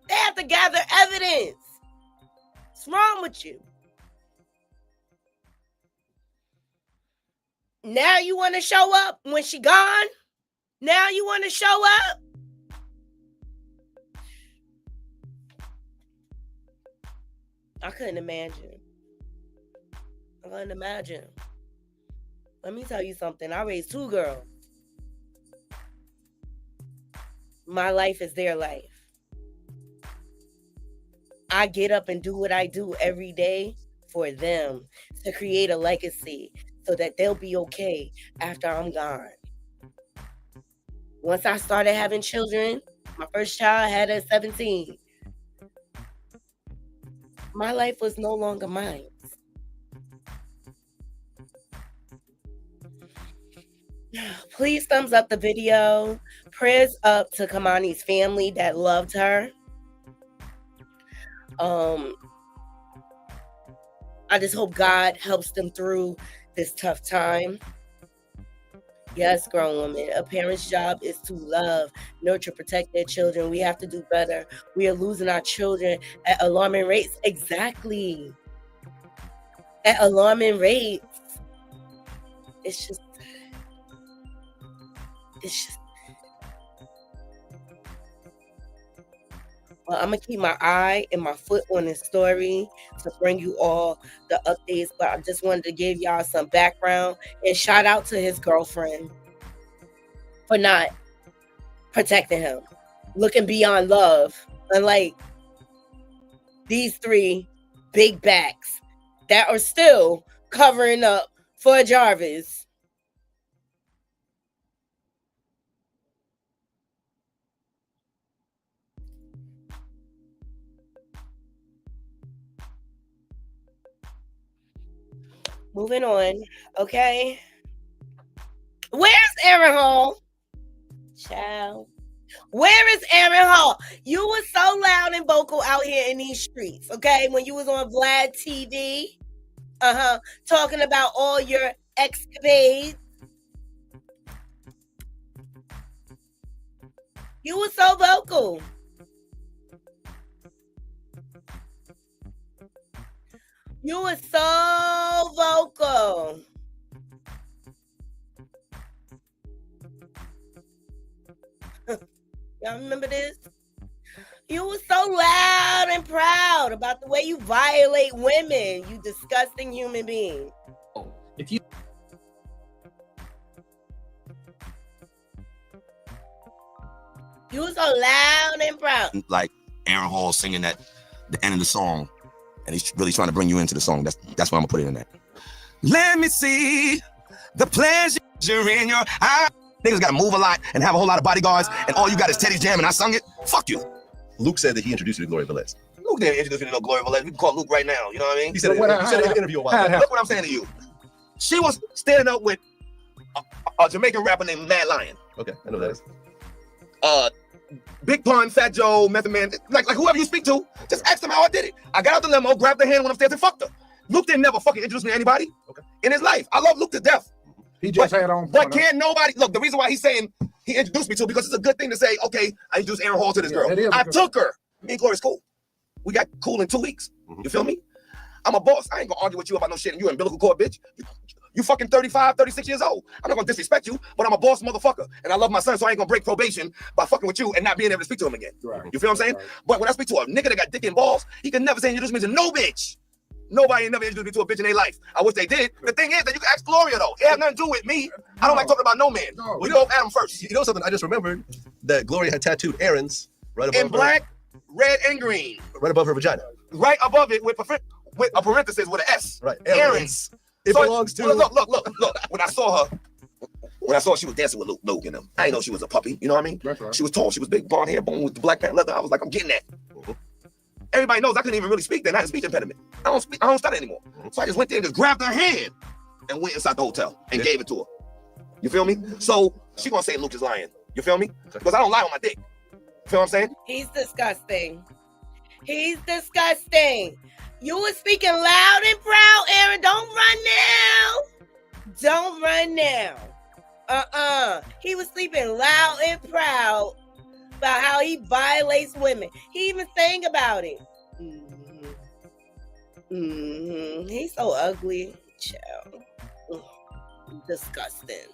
They have to gather evidence. What's wrong with you? Now you want to show up when she gone? Now you want to show up? I couldn't imagine. Let me tell you something. I raised 2 girls. My life is their life. I get up and do what I do every day for them, to create a legacy so that they'll be okay after I'm gone. Once I started having children, my first child I had at 17. My life was no longer mine. Please thumbs up the video. Prayers up to Kei'Mani's family that loved her. I just hope God helps them through this tough time. Yes, grown woman, a parent's job is to love, nurture, protect their children. We have to do better. We are losing our children at alarming rates. Exactly. At alarming rates. It's just Well, I'm gonna keep my eye and my foot on this story to bring you all the updates. But I just wanted to give y'all some background and shout out to his girlfriend for not protecting him, looking beyond love, unlike these three big backs that are still covering up for Jarvis. Moving on, okay? Where's Aaron Hall? Child. Where is Aaron Hall? You were so loud and vocal out here in these streets, okay? When you was on Vlad TV, talking about all your escapades. You were so vocal. You were so vocal. Y'all remember this? You were so loud and proud about the way you violate women, you disgusting human being. If you You were so loud and proud. Like Aaron Hall singing at the end of the song, and he's really trying to bring you into the song. That's why I'm gonna put it in that. Let me see the pleasure in your eyes. Niggas gotta move a lot and have a whole lot of bodyguards, and all you got is Teddy's Jam, and I sung it. Fuck you. Luke said that he introduced you to Gloria Velez. Luke didn't introduce me to no Gloria Velez. We can call Luke right now. You know what I mean? He said it in an interview a while ago. Look what I'm saying to you. She was standing up with a Jamaican rapper named Mad Lion. Okay, I know that is. Big Pun, Fat Joe, Method Man, like whoever you speak to, just ask them how I did it. I got out the limo, grabbed her hand, went upstairs and fucked her. Luke didn't never fucking introduce me to anybody in his life. I love Luke to death. He just had on. But can't nobody look? The reason why he's saying he introduced me to, because it's a good thing to say, okay, I introduced Aaron Hall to this girl. I took her. Me and Gloria's cool. We got cool in 2 weeks. You feel me? I'm a boss. I ain't gonna argue with you about no shit. And you umbilical cord, bitch. You fucking 35, 36 years old. I'm not gonna disrespect you, but I'm a boss motherfucker. And I love my son, so I ain't gonna break probation by fucking with you and not being able to speak to him again. Right. You feel what I'm saying? Right. But when I speak to a nigga that got dick and balls, he can never say introduce me to no bitch. Nobody ain't never introduced me to a bitch in their life. I wish they did. The thing is that you can ask Gloria though. It has nothing to do with me. I don't like talking about no man. We go Adam first. You know something? I just remembered that Gloria had tattooed Aaron's right above in black, red, and green. Right above her vagina. Right above it with a parenthesis with an S. Right. Aaron's. It belongs to. Look. When I saw her, she was dancing with Luke and them. I didn't know she was a puppy. You know what I mean? Right. She was tall. She was big, blonde hair, bone with the black pant leather. I was like, I'm getting that. Everybody knows I couldn't even really speak then. I had a speech impediment. I don't stutter anymore. So I just went there and just grabbed her hand and went inside the hotel and gave it to her. You feel me? So she gonna say Luke is lying. You feel me? Because I don't lie on my dick. You feel what I'm saying? He's disgusting. He's disgusting. You were speaking loud and proud, Aaron. Don't run now. Don't run now. He was speaking loud and proud about how he violates women. He even sang about it. He's so ugly. Child. Disgusting.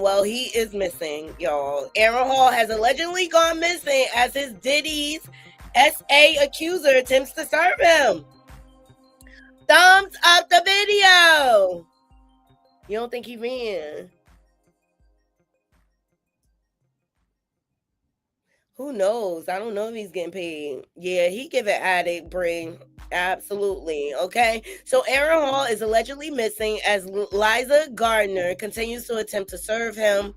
Well, he is missing, y'all. Aaron Hall has allegedly gone missing as his Diddy's SA accuser attempts to serve him. Thumbs up the video. You don't think he ran? Who knows? I don't know if he's getting paid. Yeah, he giving addict brain. Absolutely. Okay. So Aaron Hall is allegedly missing as Liza Gardner continues to attempt to serve him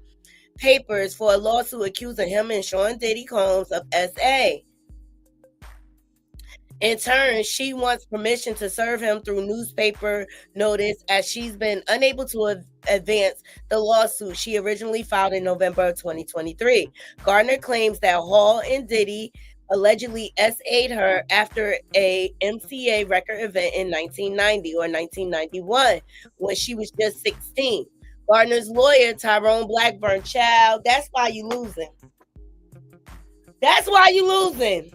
papers for a lawsuit accusing him and Sean Diddy Combs of SA. In turn, she wants permission to serve him through newspaper notice as she's been unable to advance the lawsuit she originally filed in November of 2023. Gardner claims that Hall and Diddy allegedly SA'd her after a MCA record event in 1990 or 1991 when she was just 16. Gardner's lawyer, Tyrone Blackburn, child, that's why you losing. That's why you losing.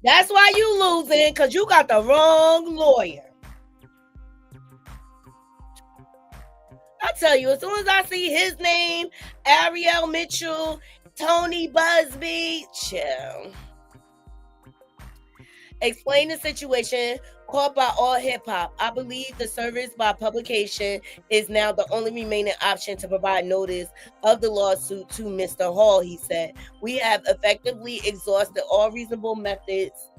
That's why you losing, because you got the wrong lawyer. I tell you, as soon as I see his name, Ariel Mitchell, Tony Busby, chill. Explain the situation called by All Hip Hop. I believe the service by publication is now the only remaining option to provide notice of the lawsuit to Mr. Hall, he said. We have effectively exhausted all reasonable methods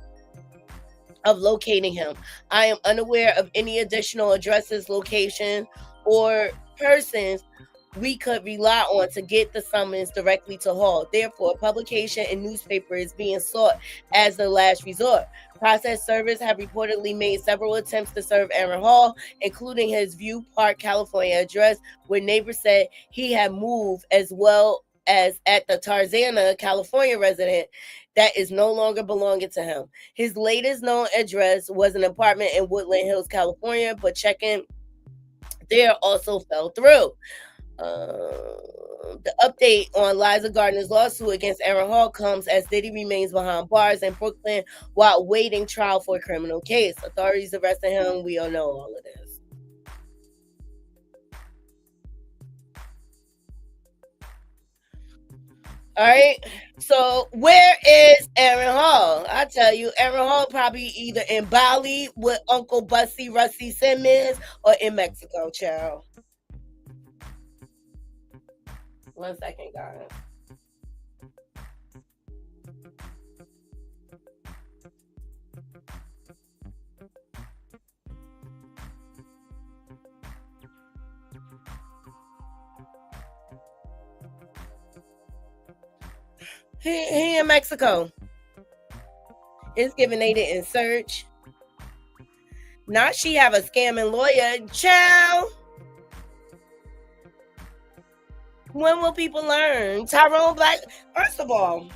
of locating him. I am unaware of any additional addresses, locations, or persons we could rely on to get the summons directly to Hall. Therefore, publication in newspaper is being sought as the last resort. Process Service have reportedly made several attempts to serve Aaron Hall, including his View Park, California address, where neighbors said he had moved, as well as at the Tarzana, California resident that is no longer belonging to him. His latest known address was an apartment in Woodland Hills, California, but checking there also fell through. The update on Liza Gardner's lawsuit against Aaron Hall comes as Diddy remains behind bars in Brooklyn while waiting trial for a criminal case. Authorities arrested him. We all know all of this. All right. So where is Aaron Hall? I tell you, Aaron Hall probably either in Bali with Uncle Bussy Rusty Simmons or in Mexico, child. 1 second, guys. He in Mexico. It's given they didn't search. Now she have a scamming lawyer. Child. When will people learn? Tyrone Black, first of all,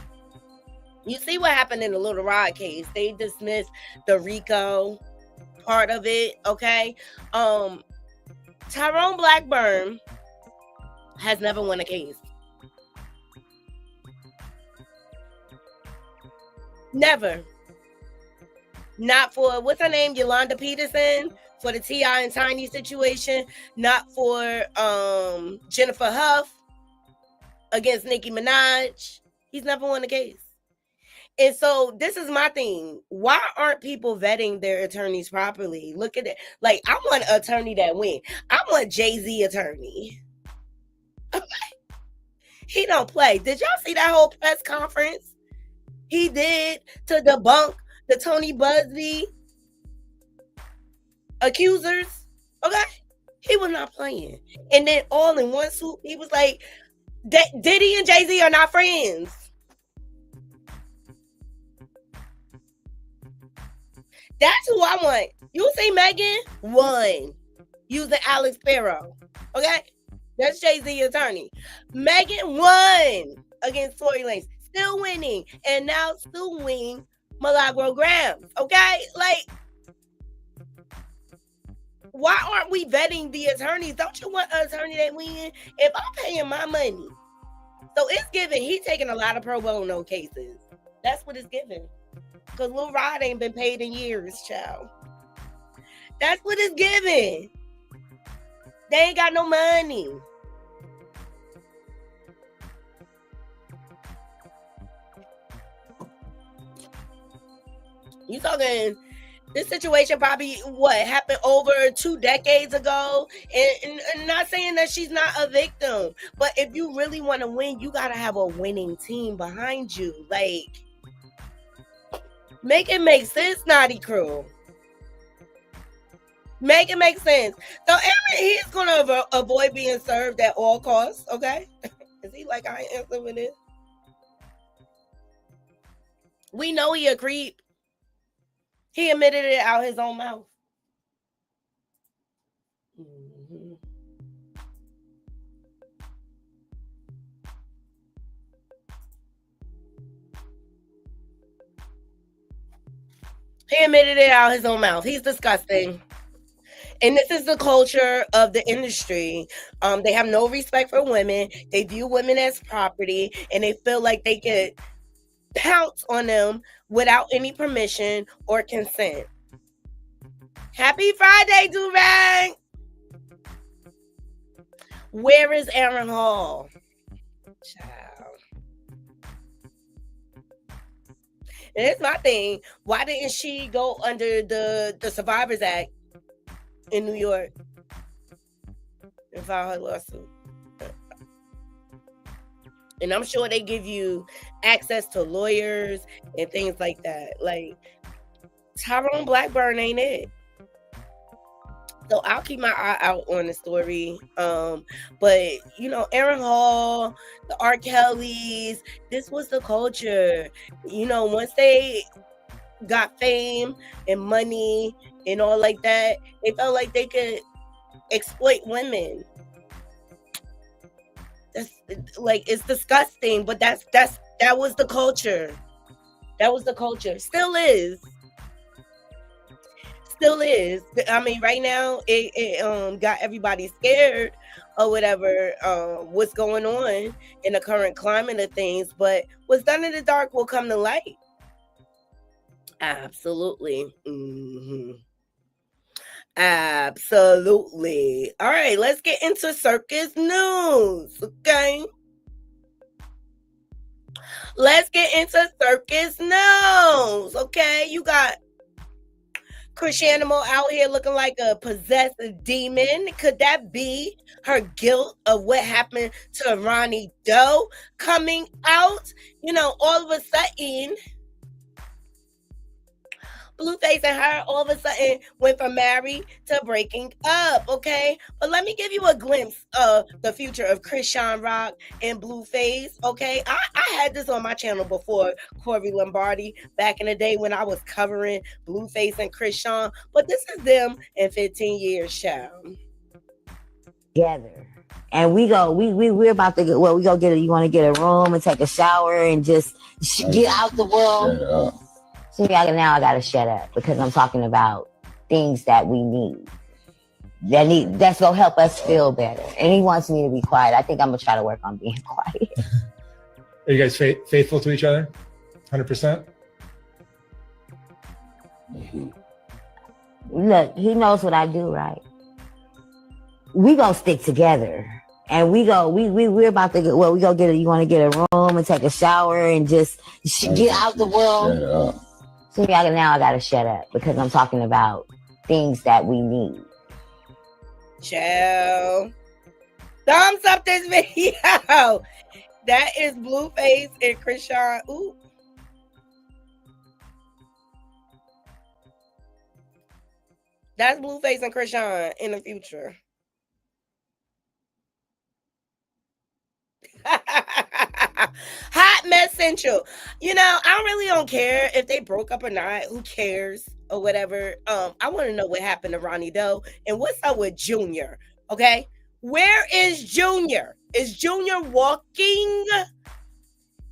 you see what happened in the Little Rod case. They dismissed the RICO part of it, okay? Tyrone Blackburn has never won a case. Never. Not for, what's her name? Yolanda Peterson, for the T.I. and Tiny situation. Not for Jennifer Huff against Nicki Minaj. He's never won a case. And so this is my thing. Why aren't people vetting their attorneys properly? Look at it. Like, I want an attorney that win. I want Jay-Z attorney. He don't play. Did y'all see that whole press conference he did to debunk the Tony Busby accusers? Okay. He was not playing. And then all in one swoop, he was like, Diddy and Jay-Z are not friends. That's who I want. You see Megan won using Alex Sparrow. Okay? That's Jay-Z attorney. Megan won against Tory Lanez. Still winning. And now suing Milagro Grams. Okay? Like, why aren't we vetting the attorneys? Don't you want an attorney that win? If I'm paying my money, so it's given. He taking a lot of pro bono cases. That's what it's given. Because Lil Rod ain't been paid in years, child. That's what it's given. They ain't got no money. You talking, this situation probably, what, happened over 2 decades ago? And not saying that she's not a victim. But if you really want to win, you got to have a winning team behind you. Like, make it make sense, Naughty Crew. Make it make sense. So Aaron, he's going to avoid being served at all costs, okay? Is he like, I ain't answering with this? We know he a creep. He admitted it out his own mouth. Mm-hmm. He admitted it out his own mouth. He's disgusting. And this is the culture of the industry. They have no respect for women. They view women as property, and they feel like they can pounce on them without any permission or consent. Happy Friday, Durang! Where is Aaron Hall? Child. And it's my thing. Why didn't she go under the Survivors Act in New York and file her lawsuit? And I'm sure they give you access to lawyers and things like that. Like, Tyrone Blackburn ain't it. So I'll keep my eye out on the story. But you know, Aaron Hall, the R. Kellys, this was the culture. You know, once they got fame and money and all like that, they felt like they could exploit women. That's like, it's disgusting, but that was the culture. That was the culture. Still is. I mean, right now it got everybody scared or whatever, what's going on in the current climate of things, but what's done in the dark will come to light. Absolutely. Absolutely. All right, let's get into circus news. Okay, let's get into circus news. Okay, you got Chris Animal out here looking like a possessed demon. Could that be her guilt of what happened to Ronnie Doe coming out? You know, all of a sudden, Blueface and her all of a sudden went from married to breaking up, okay? But let me give you a glimpse of the future of Krishan Rock and Blueface, okay? I had this on my channel before, Corey Lombardi, back in the day when I was covering Blueface and Krishan. But this is them in 15 years, child. Together. And we're about to go, we go get you want to get a room and take a shower and just get out the world. So now I gotta shut up because I'm talking about things that we need. That's gonna help us feel better. And he wants me to be quiet. I think I'm gonna try to work on being quiet. Are you guys faithful to each other? 100%? Look, he knows what I do, right? We gonna stick together. And we're about to get, we go get you want to get a room and take a shower and just get out the world. So now I gotta shut up because I'm talking about things that we need. Chill. Thumbs up this video. That is Blueface and Krishan. Ooh. That's Blueface and Krishan in the future. Hot mess central. You know, I really don't care if they broke up or not. Who cares or whatever? I want to know what happened to Ronnie Doe and what's up with Junior. Okay, where is Junior? Is Junior walking?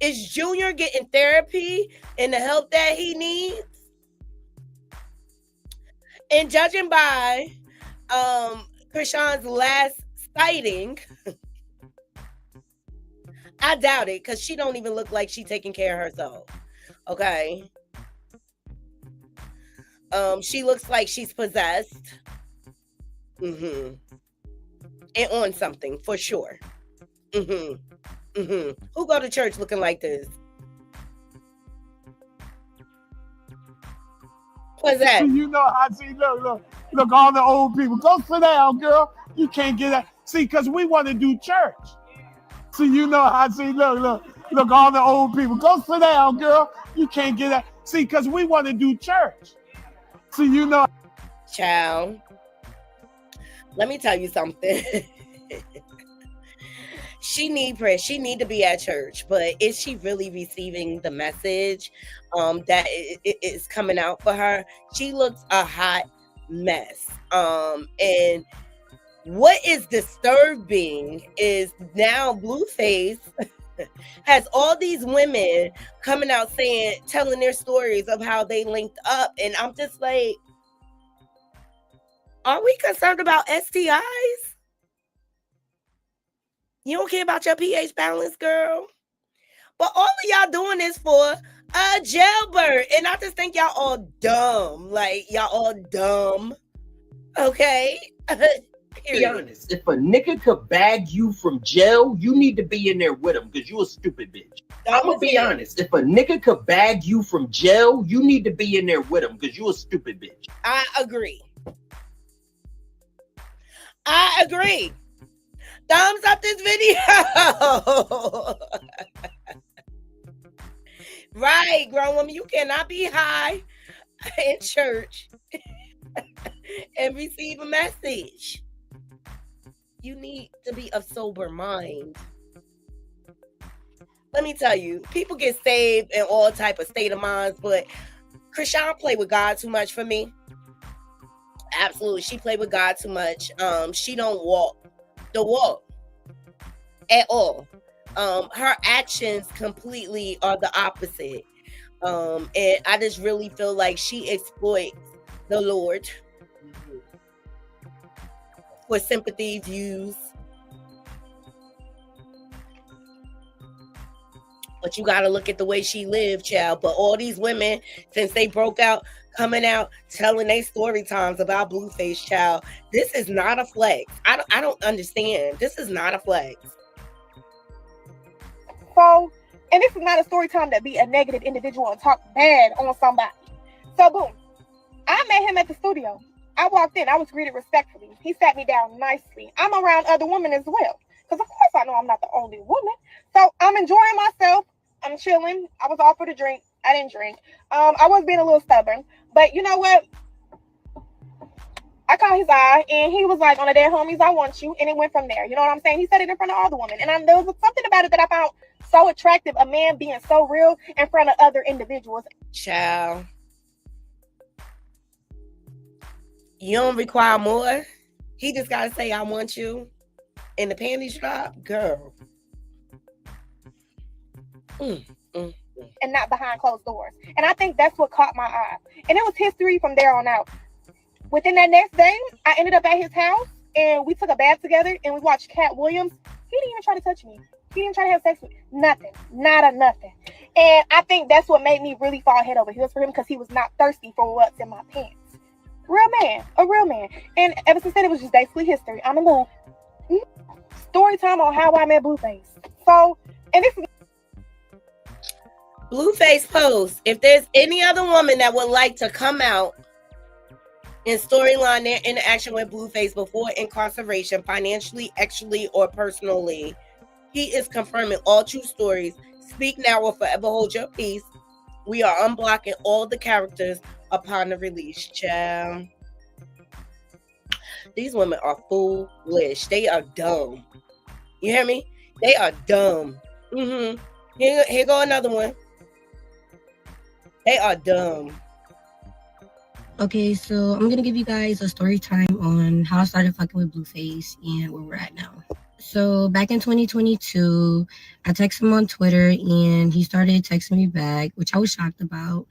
Is Junior getting therapy and the help that he needs? And judging by Krishan's last sighting, I doubt it because she don't even look like she's taking care of herself. Okay. She looks like she's possessed. And on something for sure. Who go to church looking like this? What's that? You know how I see, look, all the old people. Go sit down, girl. You can't get that. See, because we want to do church. See, you know how I see, look, all the old people. Go sit down, girl. You can't get that. See, because we want to do church. See, you know. Child, let me tell you something. She need prayer. She need to be at church, but is she really receiving the message that is coming out for her? She looks a hot mess. And what is disturbing is now Blueface has all these women coming out telling their stories of how they linked up. And I'm just like, are we concerned about STIs? You don't care about your pH balance, girl? But all of y'all doing this for a jailbird. And I just think y'all all dumb. Like, y'all all dumb. Okay? Be honest. If a nigga could bag you from jail, you need to be in there with him because you a stupid bitch. I'm gonna be honest. If a nigga could bag you from jail, you need to be in there with him because you a stupid bitch. I agree. I agree. Thumbs up this video. Right, grown woman, you cannot be high in church and receive a message. You need to be of sober mind. Let me tell you, people get saved in all type of state of minds, but Krishan played with God too much for me. Absolutely, she played with God too much. She don't walk the walk at all. Her actions completely are the opposite. And I just really feel like she exploits the Lord for sympathy views. But you got to look at the way she lived, child. But all these women, since they broke out, coming out, telling their story times about Blueface, child, this is not a flex. I don't understand. This is not a flex. So, and this is not a story time to be a negative individual and talk bad on somebody. So, boom. I met him at the studio. I walked in. I was greeted respectfully. He sat me down nicely. I'm around other women as well. Because, of course, I know I'm not the only woman. So, I'm enjoying myself. I'm chilling. I was offered a drink. I didn't drink. I was being a little stubborn. But you know what? I caught his eye, and he was like, on a dead homies, I want you. And it went from there. You know what I'm saying? He said it in front of all the women. And there was something about it that I found so attractive. A man being so real in front of other individuals. Child. You don't require more. He just got to say, I want you. In the panties drop, girl. And not behind closed doors. And I think that's what caught my eye. And it was history from there on out. Within that next day, I ended up at his house and we took a bath together and we watched Cat Williams. He didn't even try to touch me. He didn't try to have sex with me. Nothing. Not a nothing. And I think that's what made me really fall head over heels for him, because he was not thirsty for what's in my pants. Real man. A real man. And ever since then, it was just basically history. I'm in love. Story time on how I met Blueface. So, and this is Blueface post. If there's any other woman that would like to come out and storyline their interaction with Blueface before incarceration, financially, actually, or personally, he is confirming all true stories. Speak now or forever hold your peace. We are unblocking all the characters upon the release, child. These women are foolish. They are dumb. You hear me? They are dumb. Here go another one. They are dumb. Okay, so I'm gonna give you guys a story time on how I started fucking with Blueface and where we're at now. So back in 2022, I texted him on Twitter and he started texting me back, which I was shocked about.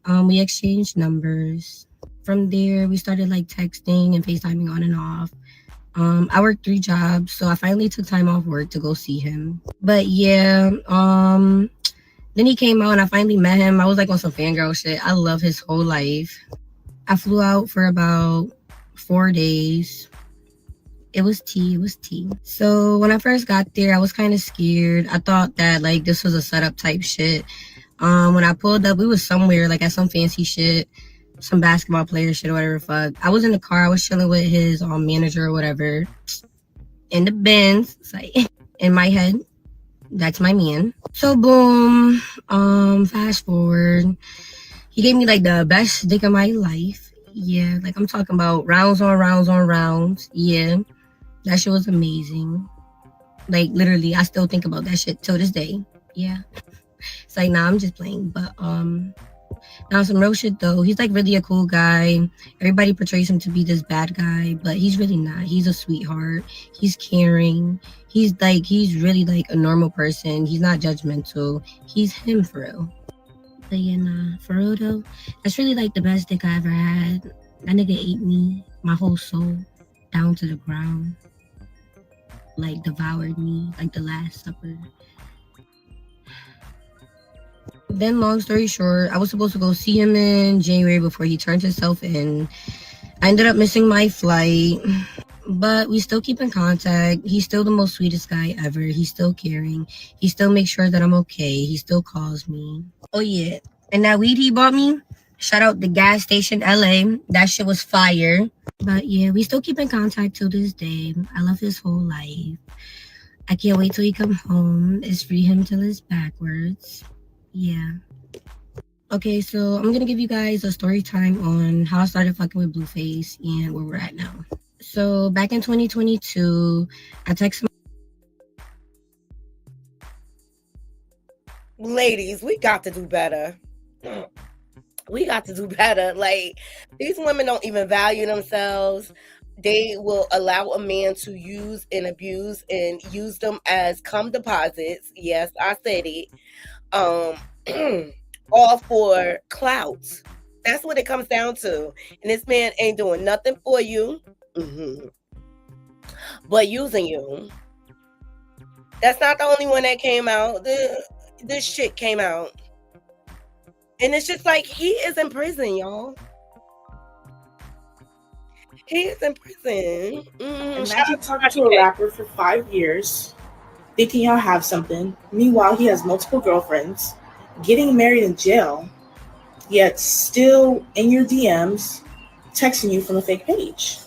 We exchanged numbers. From there, we started like texting and FaceTiming on and off. I worked 3 jobs, so I finally took time off work to go see him. But yeah, then he came out and I finally met him. I was like on some fangirl shit. I love his whole life. I flew out for about 4 days. It was tea. So when I first got there, I was kind of scared. I thought that like this was a setup type shit. When I pulled up, we was somewhere like at some fancy shit, some basketball player shit or whatever. Fuck. I was in the car. I was chilling with his manager or whatever in the Benz. It's like in my head, that's my man. So boom. Fast forward. He gave me like the best dick of my life. Yeah, like I'm talking about rounds on rounds on rounds. Yeah, that shit was amazing. Like literally, I still think about that shit till this day. Yeah, it's like nah, I'm just playing. But now some real shit though. He's like really a cool guy. Everybody portrays him to be this bad guy, but he's really not. He's a sweetheart. He's caring. He's really like a normal person. He's not judgmental. He's him for real. But yeah, nah, for real though, that's really like the best dick I ever had. That nigga ate me, my whole soul, down to the ground. Like devoured me, like the Last Supper. Then long story short, I was supposed to go see him in January before he turned himself in. I ended up missing my flight. But we still keep in contact. He's still the most sweetest guy ever. He's still caring. He still makes sure that I'm okay. He still calls me. Oh yeah. And that weed he bought me, shout out the gas station LA. That shit was fire. But yeah, we still keep in contact till this day. I love his whole life. I can't wait till he come home. It's free him till it's backwards. Yeah. Okay, so I'm gonna give you guys a story time on how I started fucking with Bueface and where we're at now. So back in 2022, I texted Ladies, we got to do better. We got to do better. Like, these women don't even value themselves. They will allow a man to use and abuse and use them as cum deposits. Yes, I said it. All for clout. That's what it comes down to. And this man ain't doing nothing for you, but using you. That's not the only one that came out. This shit came out. And it's just like, he is in prison, y'all. He is in prison. Imagine talking to a rapper for 5 years, thinking y'all have something. Meanwhile, he has multiple girlfriends, getting married in jail, yet still in your DMs, texting you from a fake page.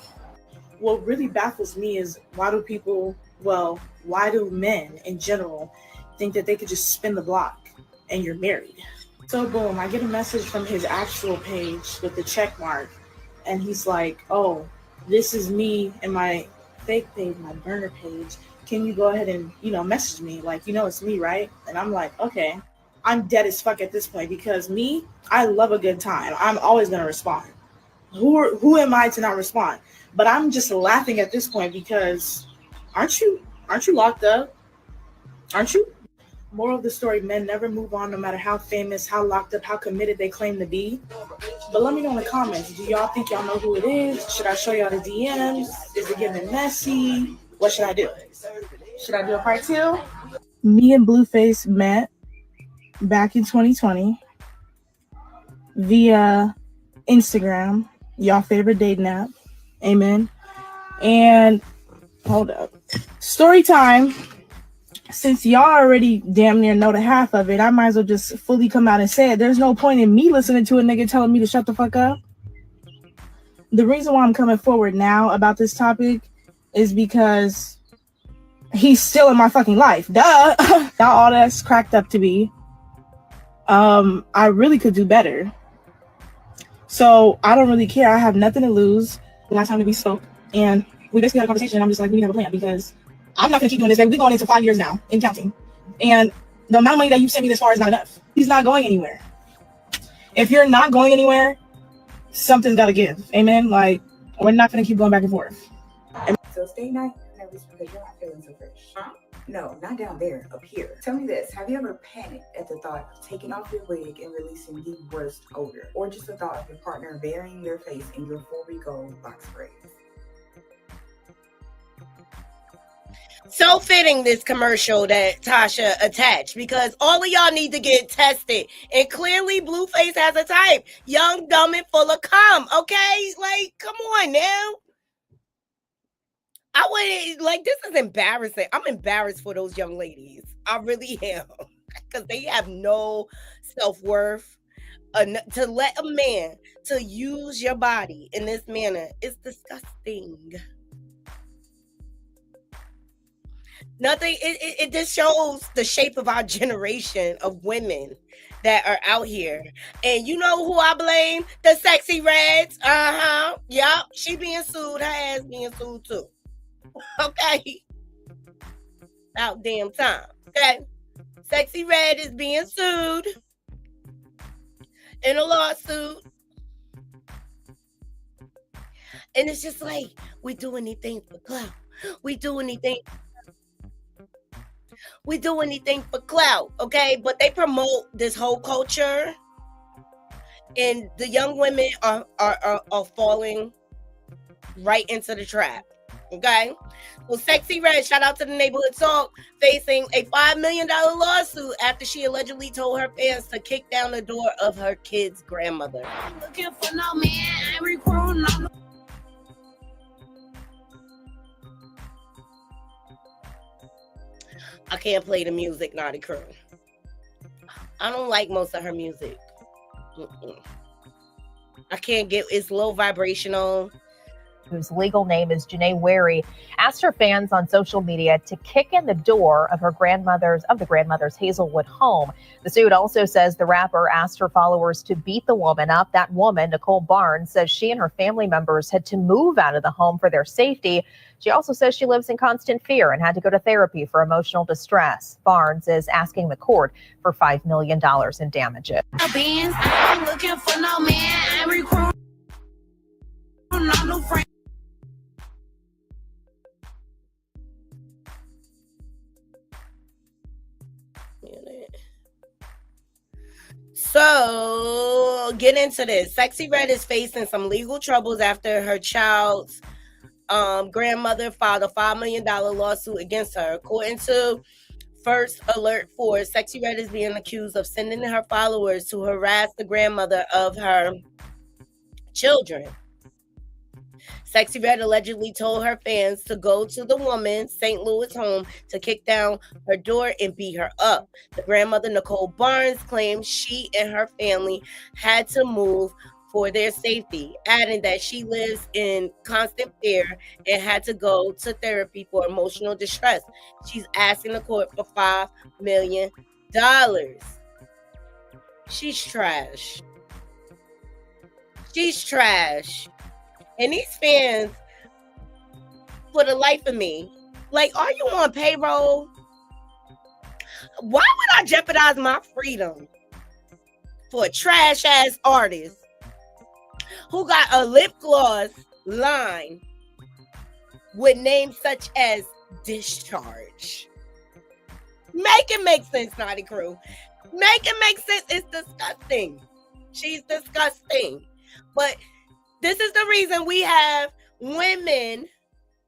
What really baffles me is why do men in general think that they could just spin the block and you're married? So boom, I get a message from his actual page with the check mark, and he's like, oh, this is me and my fake page, my burner page. Can you go ahead and, message me? Like, it's me, right? And I'm like, okay. I'm dead as fuck at this point because I love a good time. I'm always going to respond. Who am I to not respond? But I'm just laughing at this point because aren't you locked up? Aren't you? Moral of the story, men never move on no matter how famous, how locked up, how committed they claim to be. But let me know in the comments, do y'all think y'all know who it is? Should I show y'all the DMs? Is it getting messy? What should I do? Should I do a part 2? Me and Bueface met back in 2020 via Instagram, y'all favorite dating app. Amen. And hold up. Story time. Since y'all already damn near know the half of it, I might as well just fully come out and say it. There's no point in me listening to a nigga telling me to shut the fuck up. The reason why I'm coming forward now about this topic is because he's still in my fucking life. Duh. Not all that's cracked up to be. I really could do better. So I don't really care. I have nothing to lose. Last time we spoke, and we basically had a conversation, and I'm just like, we have a plan because I'm not gonna keep doing this. We're going into 5 years now and counting. And the amount of money that you sent me this far is not enough. He's not going anywhere. If you're not going anywhere, something's gotta give. Amen. Like, we're not gonna keep going back and forth. So stay nice because you're not feeling so fresh. Huh? No, not down there, up here. Tell me this, have you ever panicked at the thought of taking off your wig and releasing the worst odor? Or just the thought of your partner burying their face in your 4-week old box braids? So fitting, this commercial that Tasha attached, because all of y'all need to get tested. And clearly Bueface has a type. Young, dumb, and full of cum. Okay? Like, come on now. I wouldn't, like, this is embarrassing. I'm embarrassed for those young ladies. I really am. Because they have no self-worth. To let a man to use your body in this manner is disgusting. Nothing, it just shows the shape of our generation of women that are out here. And you know who I blame? The sexy reds. Yup. She being sued. Her ass being sued too. Okay. About damn time. Okay. Sexy Red is being sued in a lawsuit. And it's just like, we do anything for clout. We do anything for clout, okay? But they promote this whole culture, and the young women are falling right into the trap, okay? Well, Sexy Red, shout out to the Neighborhood Talk, facing a $5 million lawsuit after she allegedly told her fans to kick down the door of her kid's grandmother. I'm looking for no man, I'm recruiting. I can't play the music, Naughty Crew. I don't like most of her music. I can't get, it's low vibrational. Whose legal name is Janae Wary, asked her fans on social media to kick in the door of the grandmother's Hazelwood home. The suit also says the rapper asked her followers to beat the woman up. That woman, Nicole Barnes, says she and her family members had to move out of the home for their safety. She also says she lives in constant fear and had to go to therapy for emotional distress. Barnes is asking the court for $5 million in damages. I'm looking for no man. I'm recruiting no new friend. So, get into this. Sexy Red is facing some legal troubles after her child's grandmother filed a $5 million lawsuit against her. According to First Alert Force, Sexy Red is being accused of sending her followers to harass the grandmother of her children. Sexy Red allegedly told her fans to go to the woman's St. Louis home to kick down her door and beat her up. The grandmother, Nicole Barnes, claimed she and her family had to move for their safety, adding that she lives in constant fear and had to go to therapy for emotional distress. She's asking the court for $5 million. She's trash. She's trash. And these fans, for the life of me, like, are you on payroll? Why would I jeopardize my freedom for a trash ass artist who got a lip gloss line with names such as Discharge? Make it make sense, Naughty Crew. Make it make sense. It's disgusting. She's disgusting. But this is the reason we have women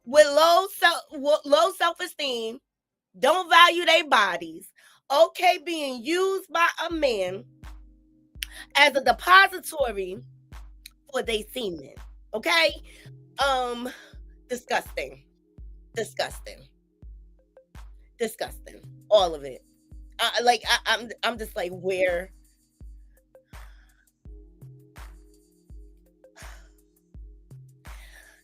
with low self-esteem, don't value their bodies, okay, being used by a man as a depository for their semen. Okay? Disgusting. All of it. I'm just like, where?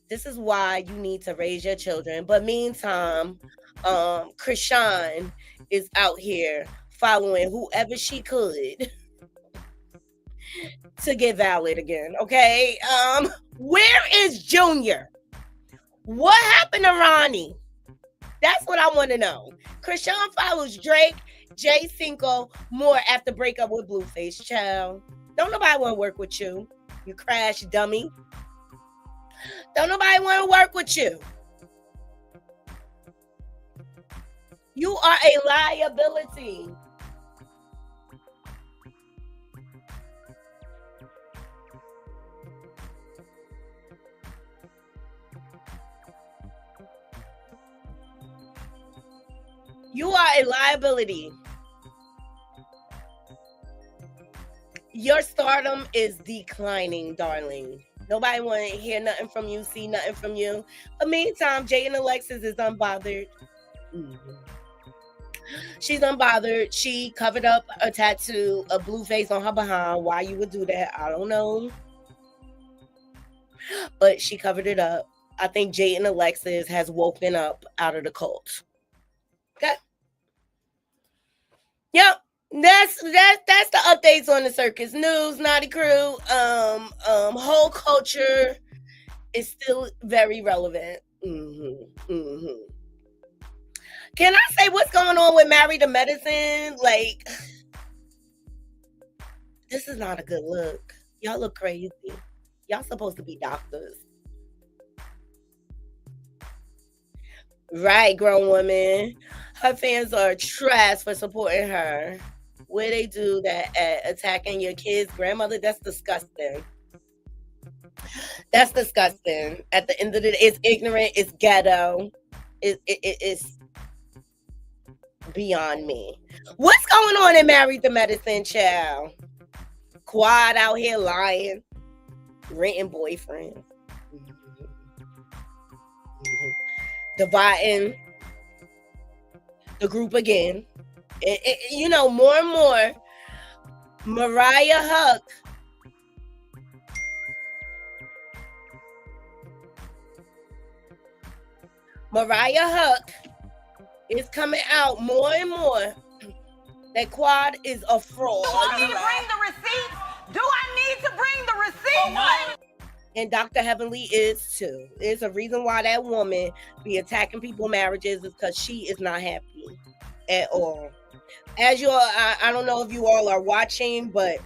This is why you need to raise your children. But meantime, Krishan is out here following whoever she could to get valid again. Okay. Where is Junior? What happened to Ronnie? That's what I want to know. Krishan follows Drake, Jay Cinco more after breakup with Bueface. Child, don't nobody want to work with you. You crash dummy. Don't nobody want to work with you. You are a liability. You are a liability. Your stardom is declining, darling. Nobody want to hear nothing from you, see nothing from you. But meantime, Jay and Alexis is unbothered. She's unbothered. She covered up a tattoo, a Bueface on her behind. Why you would do that, I don't know. But she covered it up. I think Jay and Alexis has woken up out of the cult. Okay. Yep. That's the updates on the circus news, Naughty Crew. Whole culture is still very relevant. Can I say what's going on with Married to Medicine? Like, this is not a good look. Y'all look crazy. Y'all supposed to be doctors. Right, grown woman. Her fans are trash for supporting her. Where they do that at attacking your kid's grandmother, that's disgusting. That's disgusting. At the end of the day, it's ignorant, it's ghetto. It's beyond me. What's going on in Married to Medicine, child? Quad out here lying, renting boyfriends, the group again. You know, more and more, Mariah Huq is coming out more and more that Quad is a fraud. Do I need to bring the receipts? Do I need to bring the receipts? And Dr. Heavenly is too. There's a reason why that woman be attacking people's marriages is because she is not happy at all. As you all, I don't know if you all are watching, but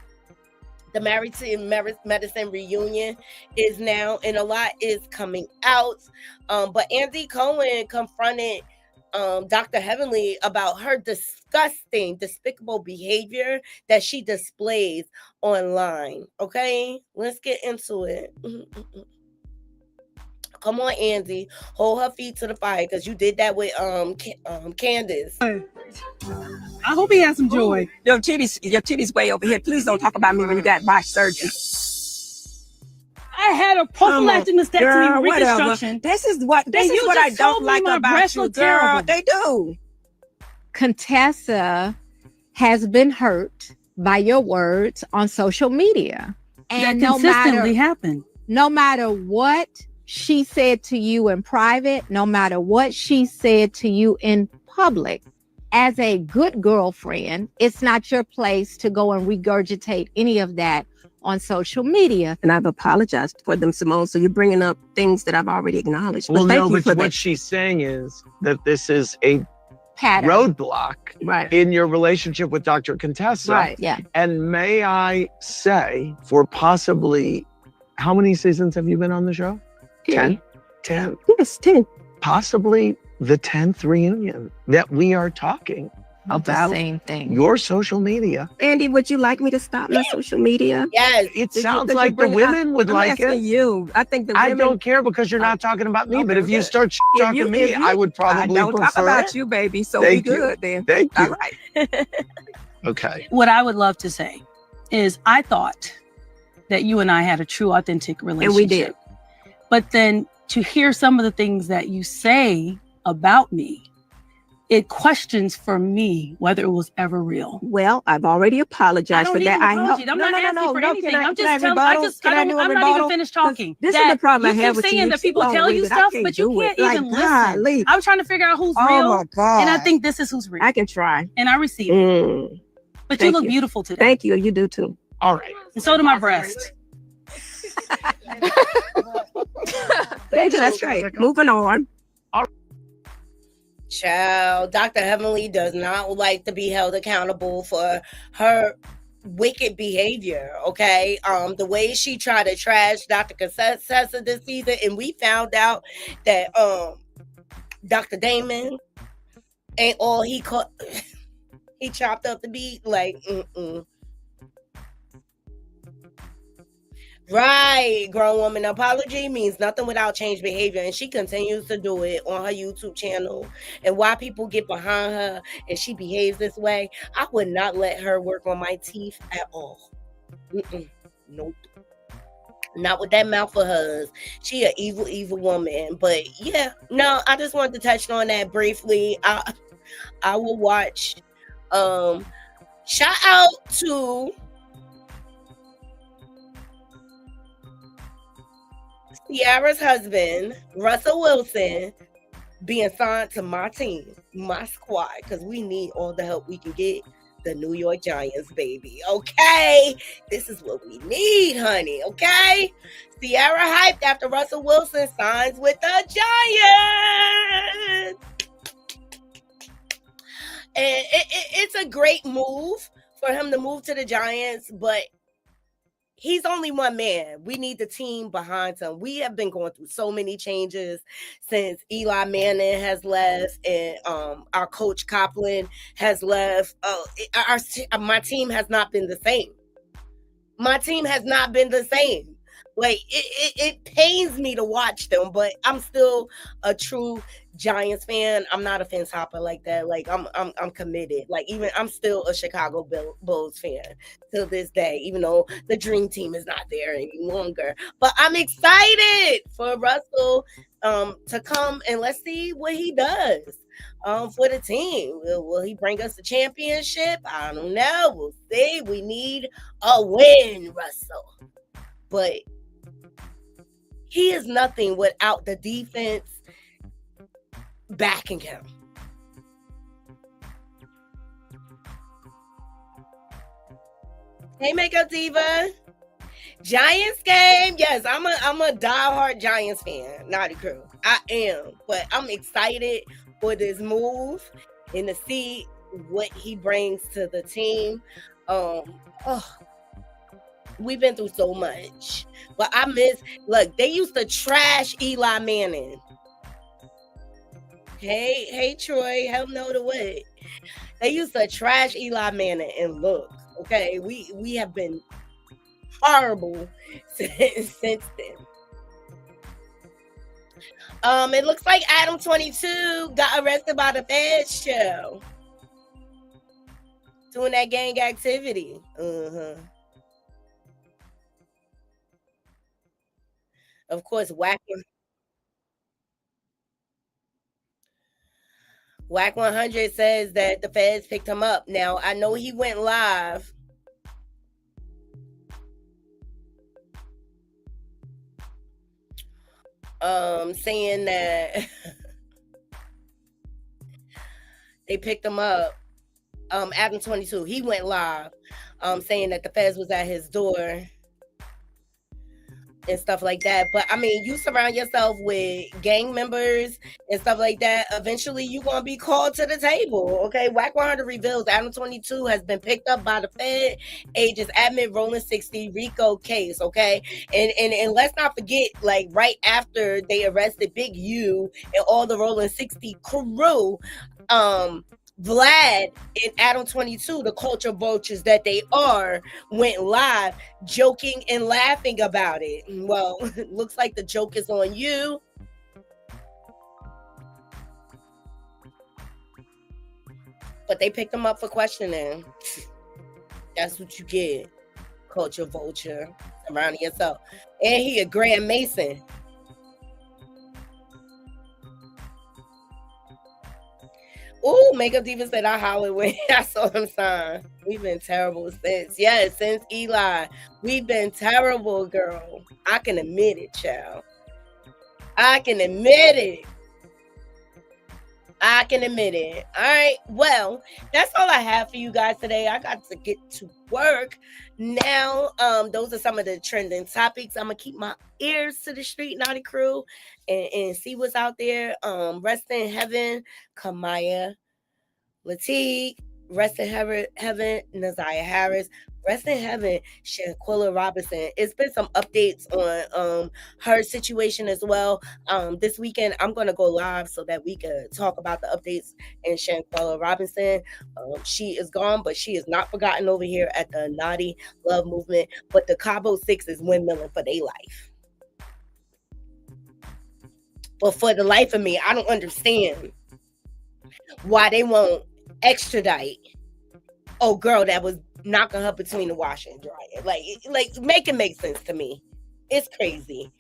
the Married to Medicine reunion is now, and a lot is coming out. But Andy Cohen confronted Dr. Heavenly about her disgusting, despicable behavior that she displays online. Okay, let's get into it. Come on, Andy, hold her feet to the fire because you did that with Candace. I hope he has some joy. Your titty's way over here. Please don't talk about me when you got my surgery. I had a prophylactic mastectomy reconstruction. This is what I don't like about you, girl. They do. Contessa has been hurt by your words on social media. And that consistently happen. No matter what she said to you in private, no matter what she said to you in public, as a good girlfriend, it's not your place to go and regurgitate any of that on social media. And I've apologized for them, Simone. So you're bringing up things that I've already acknowledged. Well, thank you for what that. she's saying is that this is a pattern roadblock in your relationship with Dr. Contessa. Right, yeah. And may I say, for possibly, how many seasons have you been on the show? 10? 10. Yes, 10. Possibly the 10th reunion that we are talking about. The same thing. Your social media. Andy, would you like me to stop my social media? Yes. It sounds like the women would like it. You. I think the women. I don't care because you're not talking about me, but if you start talking me, I would probably I don't talk prefer about it. you, baby. So Thank we you. good then. Thank you. All right. Okay. What I would love to say is I thought that you and I had a true, authentic relationship. And we did. But then to hear some of the things that you say about me, it questions for me whether it was ever real. Well, I've already apologized for that. I'm not asking for anything. I'm just telling. I'm not even finished talking. This is the problem I you have keep with saying you. that people Slow, tell you David. I stuff, can't but you do can't it. even Like, listen. golly. I'm trying to figure out who's Oh real, my God. and I think this is who's real. I can try. And I receive it. But you Thank look beautiful today. Thank you. You do too. All right. And so do my breasts. Thank you. That's right. Moving on. Child, Dr. Heavenly does not like to be held accountable for her wicked behavior, okay? The way she tried to trash Dr. Contessa this season, and we found out that Dr. Damon ain't all he chopped up to be, like, Right, grown woman apology means nothing without change behavior, and she continues to do it on her YouTube channel. And why people get behind her and she behaves this way, I would not let her work on my teeth at all. Nope. Not with that mouth of hers. She an evil, evil woman. But yeah, no, I just wanted to touch on that briefly. I will watch. Shout out to Ciara's husband, Russell Wilson, being signed to my team, my squad, because we need all the help we can get. The New York Giants, baby. Okay? This is what we need, honey. Okay? Ciara hyped after Russell Wilson signs with the Giants. And it's a great move for him to move to the Giants, but he's only one man. We need the team behind him. We have been going through so many changes since Eli Manning has left and our coach Copeland has left. My team has not been the same. My team has not been the same. Like, it pains me to watch them, but I'm still a true Giants fan. I'm not a fence hopper like that. Like I'm committed. Like even I'm still a Chicago Bulls fan till this day, even though the dream team is not there any longer. But I'm excited for Russell to come and let's see what he does for the team. Will he bring us a championship? I don't know. We'll see. We need a win, Russell. But he is nothing without the defense backing him. Hey, Makeup Diva. Giants game. Yes, I'm a diehard Giants fan. Naughty Crew. I am. But I'm excited for this move and to see what he brings to the team. We've been through so much. But I miss, look, they used to trash Eli Manning. Hey, Troy, help know the way. They used to trash Eli Manning, and look, okay, we have been horrible since then. It looks like Adam 22 got arrested by the Feds show. Doing that gang activity. Of course, Whack 100 says that the Feds picked him up. Now, I know he went live. Saying that they picked him up. Adam 22, he went live, saying that the Feds was at his door and stuff like that. But I mean, you surround yourself with gang members and stuff like that, eventually you're going to be called to the table. Okay, Whack 100 reveals Adam 22 has been picked up by the Fed, ages admit rolling 60 RICO case. Okay, and let's not forget, like right after they arrested Big U and all the rolling 60 crew, Vlad and Adam 22, the culture vultures that they are, went live joking and laughing about it. Well, it looks like the joke is on you. But they picked him up for questioning. That's what you get, culture vulture, surrounding yourself. And he a Grand Mason. Ooh, Makeup Diva said I hollered when I saw him sign. We've been terrible since. Yes, since Eli. We've been terrible, girl. I can admit it, child. I can admit it. I can admit it. All right. Well, that's all I have for you guys today. I got to get to work. Now, those are some of the trending topics. I'm going to keep my ears to the street, Naughty Crew, and see what's out there. Rest in heaven, Kamaya Latigue. Rest in heaven, Naziah Harris. Rest in heaven, Shanquilla Robinson. It's been some updates on her situation as well. This weekend, I'm going to go live so that we can talk about the updates in Shanquilla Robinson. She is gone, but she is not forgotten over here at the Naughty Love Movement. But the Cabo 6 is windmilling for their life. But for the life of me, I don't understand why they won't extradite oh girl that was knocking her between the washer and dryer. Like make it make sense to me. It's crazy.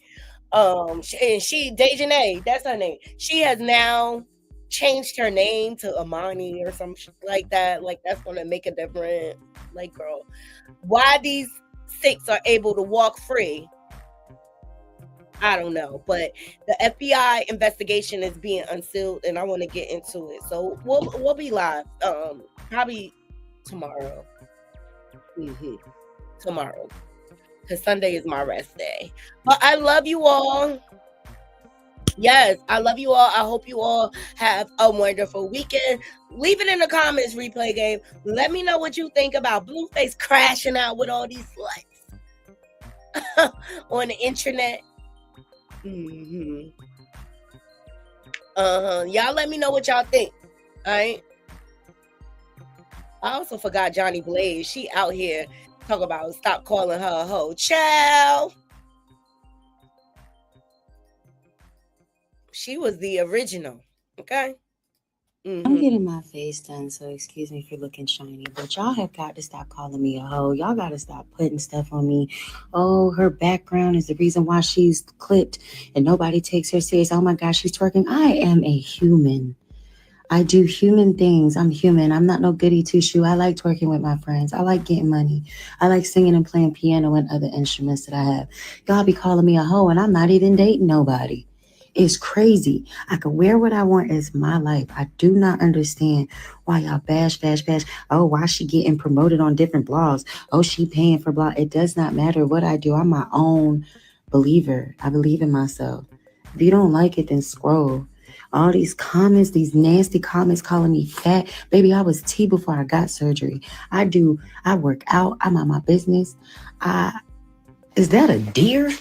And she Dejanay, that's her name. She has now changed her name to Amani or some shit like that. Like that's gonna make a difference. Like, girl, why these 6 are able to walk free, I don't know. But the FBI investigation is being unsealed, and I want to get into it. So we'll be live probably tomorrow. Tomorrow, because Sunday is my rest day. But I love you all. Yes, I love you all. I hope you all have a wonderful weekend. Leave it in the comments, replay game. Let me know what you think about Blueface crashing out with all these sluts on the internet. Y'all let me know what y'all think. All right. I also forgot Johnny Blaze. She out here talk about stop calling her a hoe. Ciao. She was the original. Okay. I'm getting my face done, so excuse me for looking shiny, but y'all have got to stop calling me a hoe. Y'all got to stop putting stuff on me. Oh, her background is the reason why she's clipped and nobody takes her serious. Oh my gosh, she's twerking. I am a human. I do human things. I'm human. I'm not no goody two-shoe. I like twerking with my friends. I like getting money. I like singing and playing piano and other instruments that I have. Y'all be calling me a hoe and I'm not even dating nobody. It's crazy. I can wear what I want. It's my life. I do not understand why y'all bash. Oh, why she getting promoted on different blogs? Oh, she paying for blog. It does not matter what I do. I'm my own believer. I believe in myself. If you don't like it, then scroll. All these comments, these nasty comments calling me fat. Baby, I was T before I got surgery. I work out. I'm on my business. Is that a deer?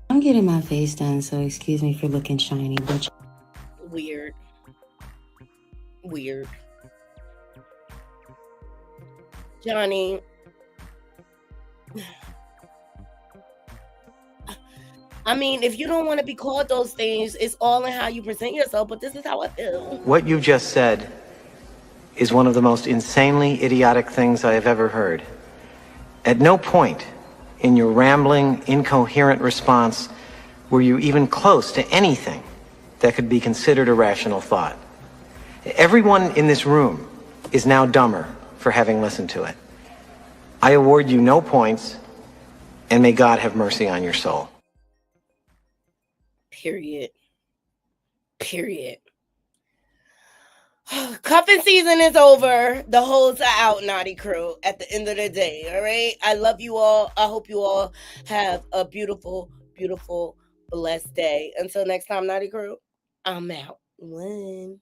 I'm getting my face done, so excuse me for looking shiny, but Weird. Johnny. I mean, if you don't want to be called those things, it's all in how you present yourself, but this is how I feel. What you just said is one of the most insanely idiotic things I have ever heard. At no point in your rambling, incoherent response were you even close to anything that could be considered a rational thought. Everyone in this room is now dumber for having listened to it. I award you no points, and may God have mercy on your soul. Period. Cuffing season is over. The hoes are out, Naughty Crew, at the end of the day, all right? I love you all. I hope you all have a beautiful, blessed day. Until next time, Naughty Crew, I'm out. One.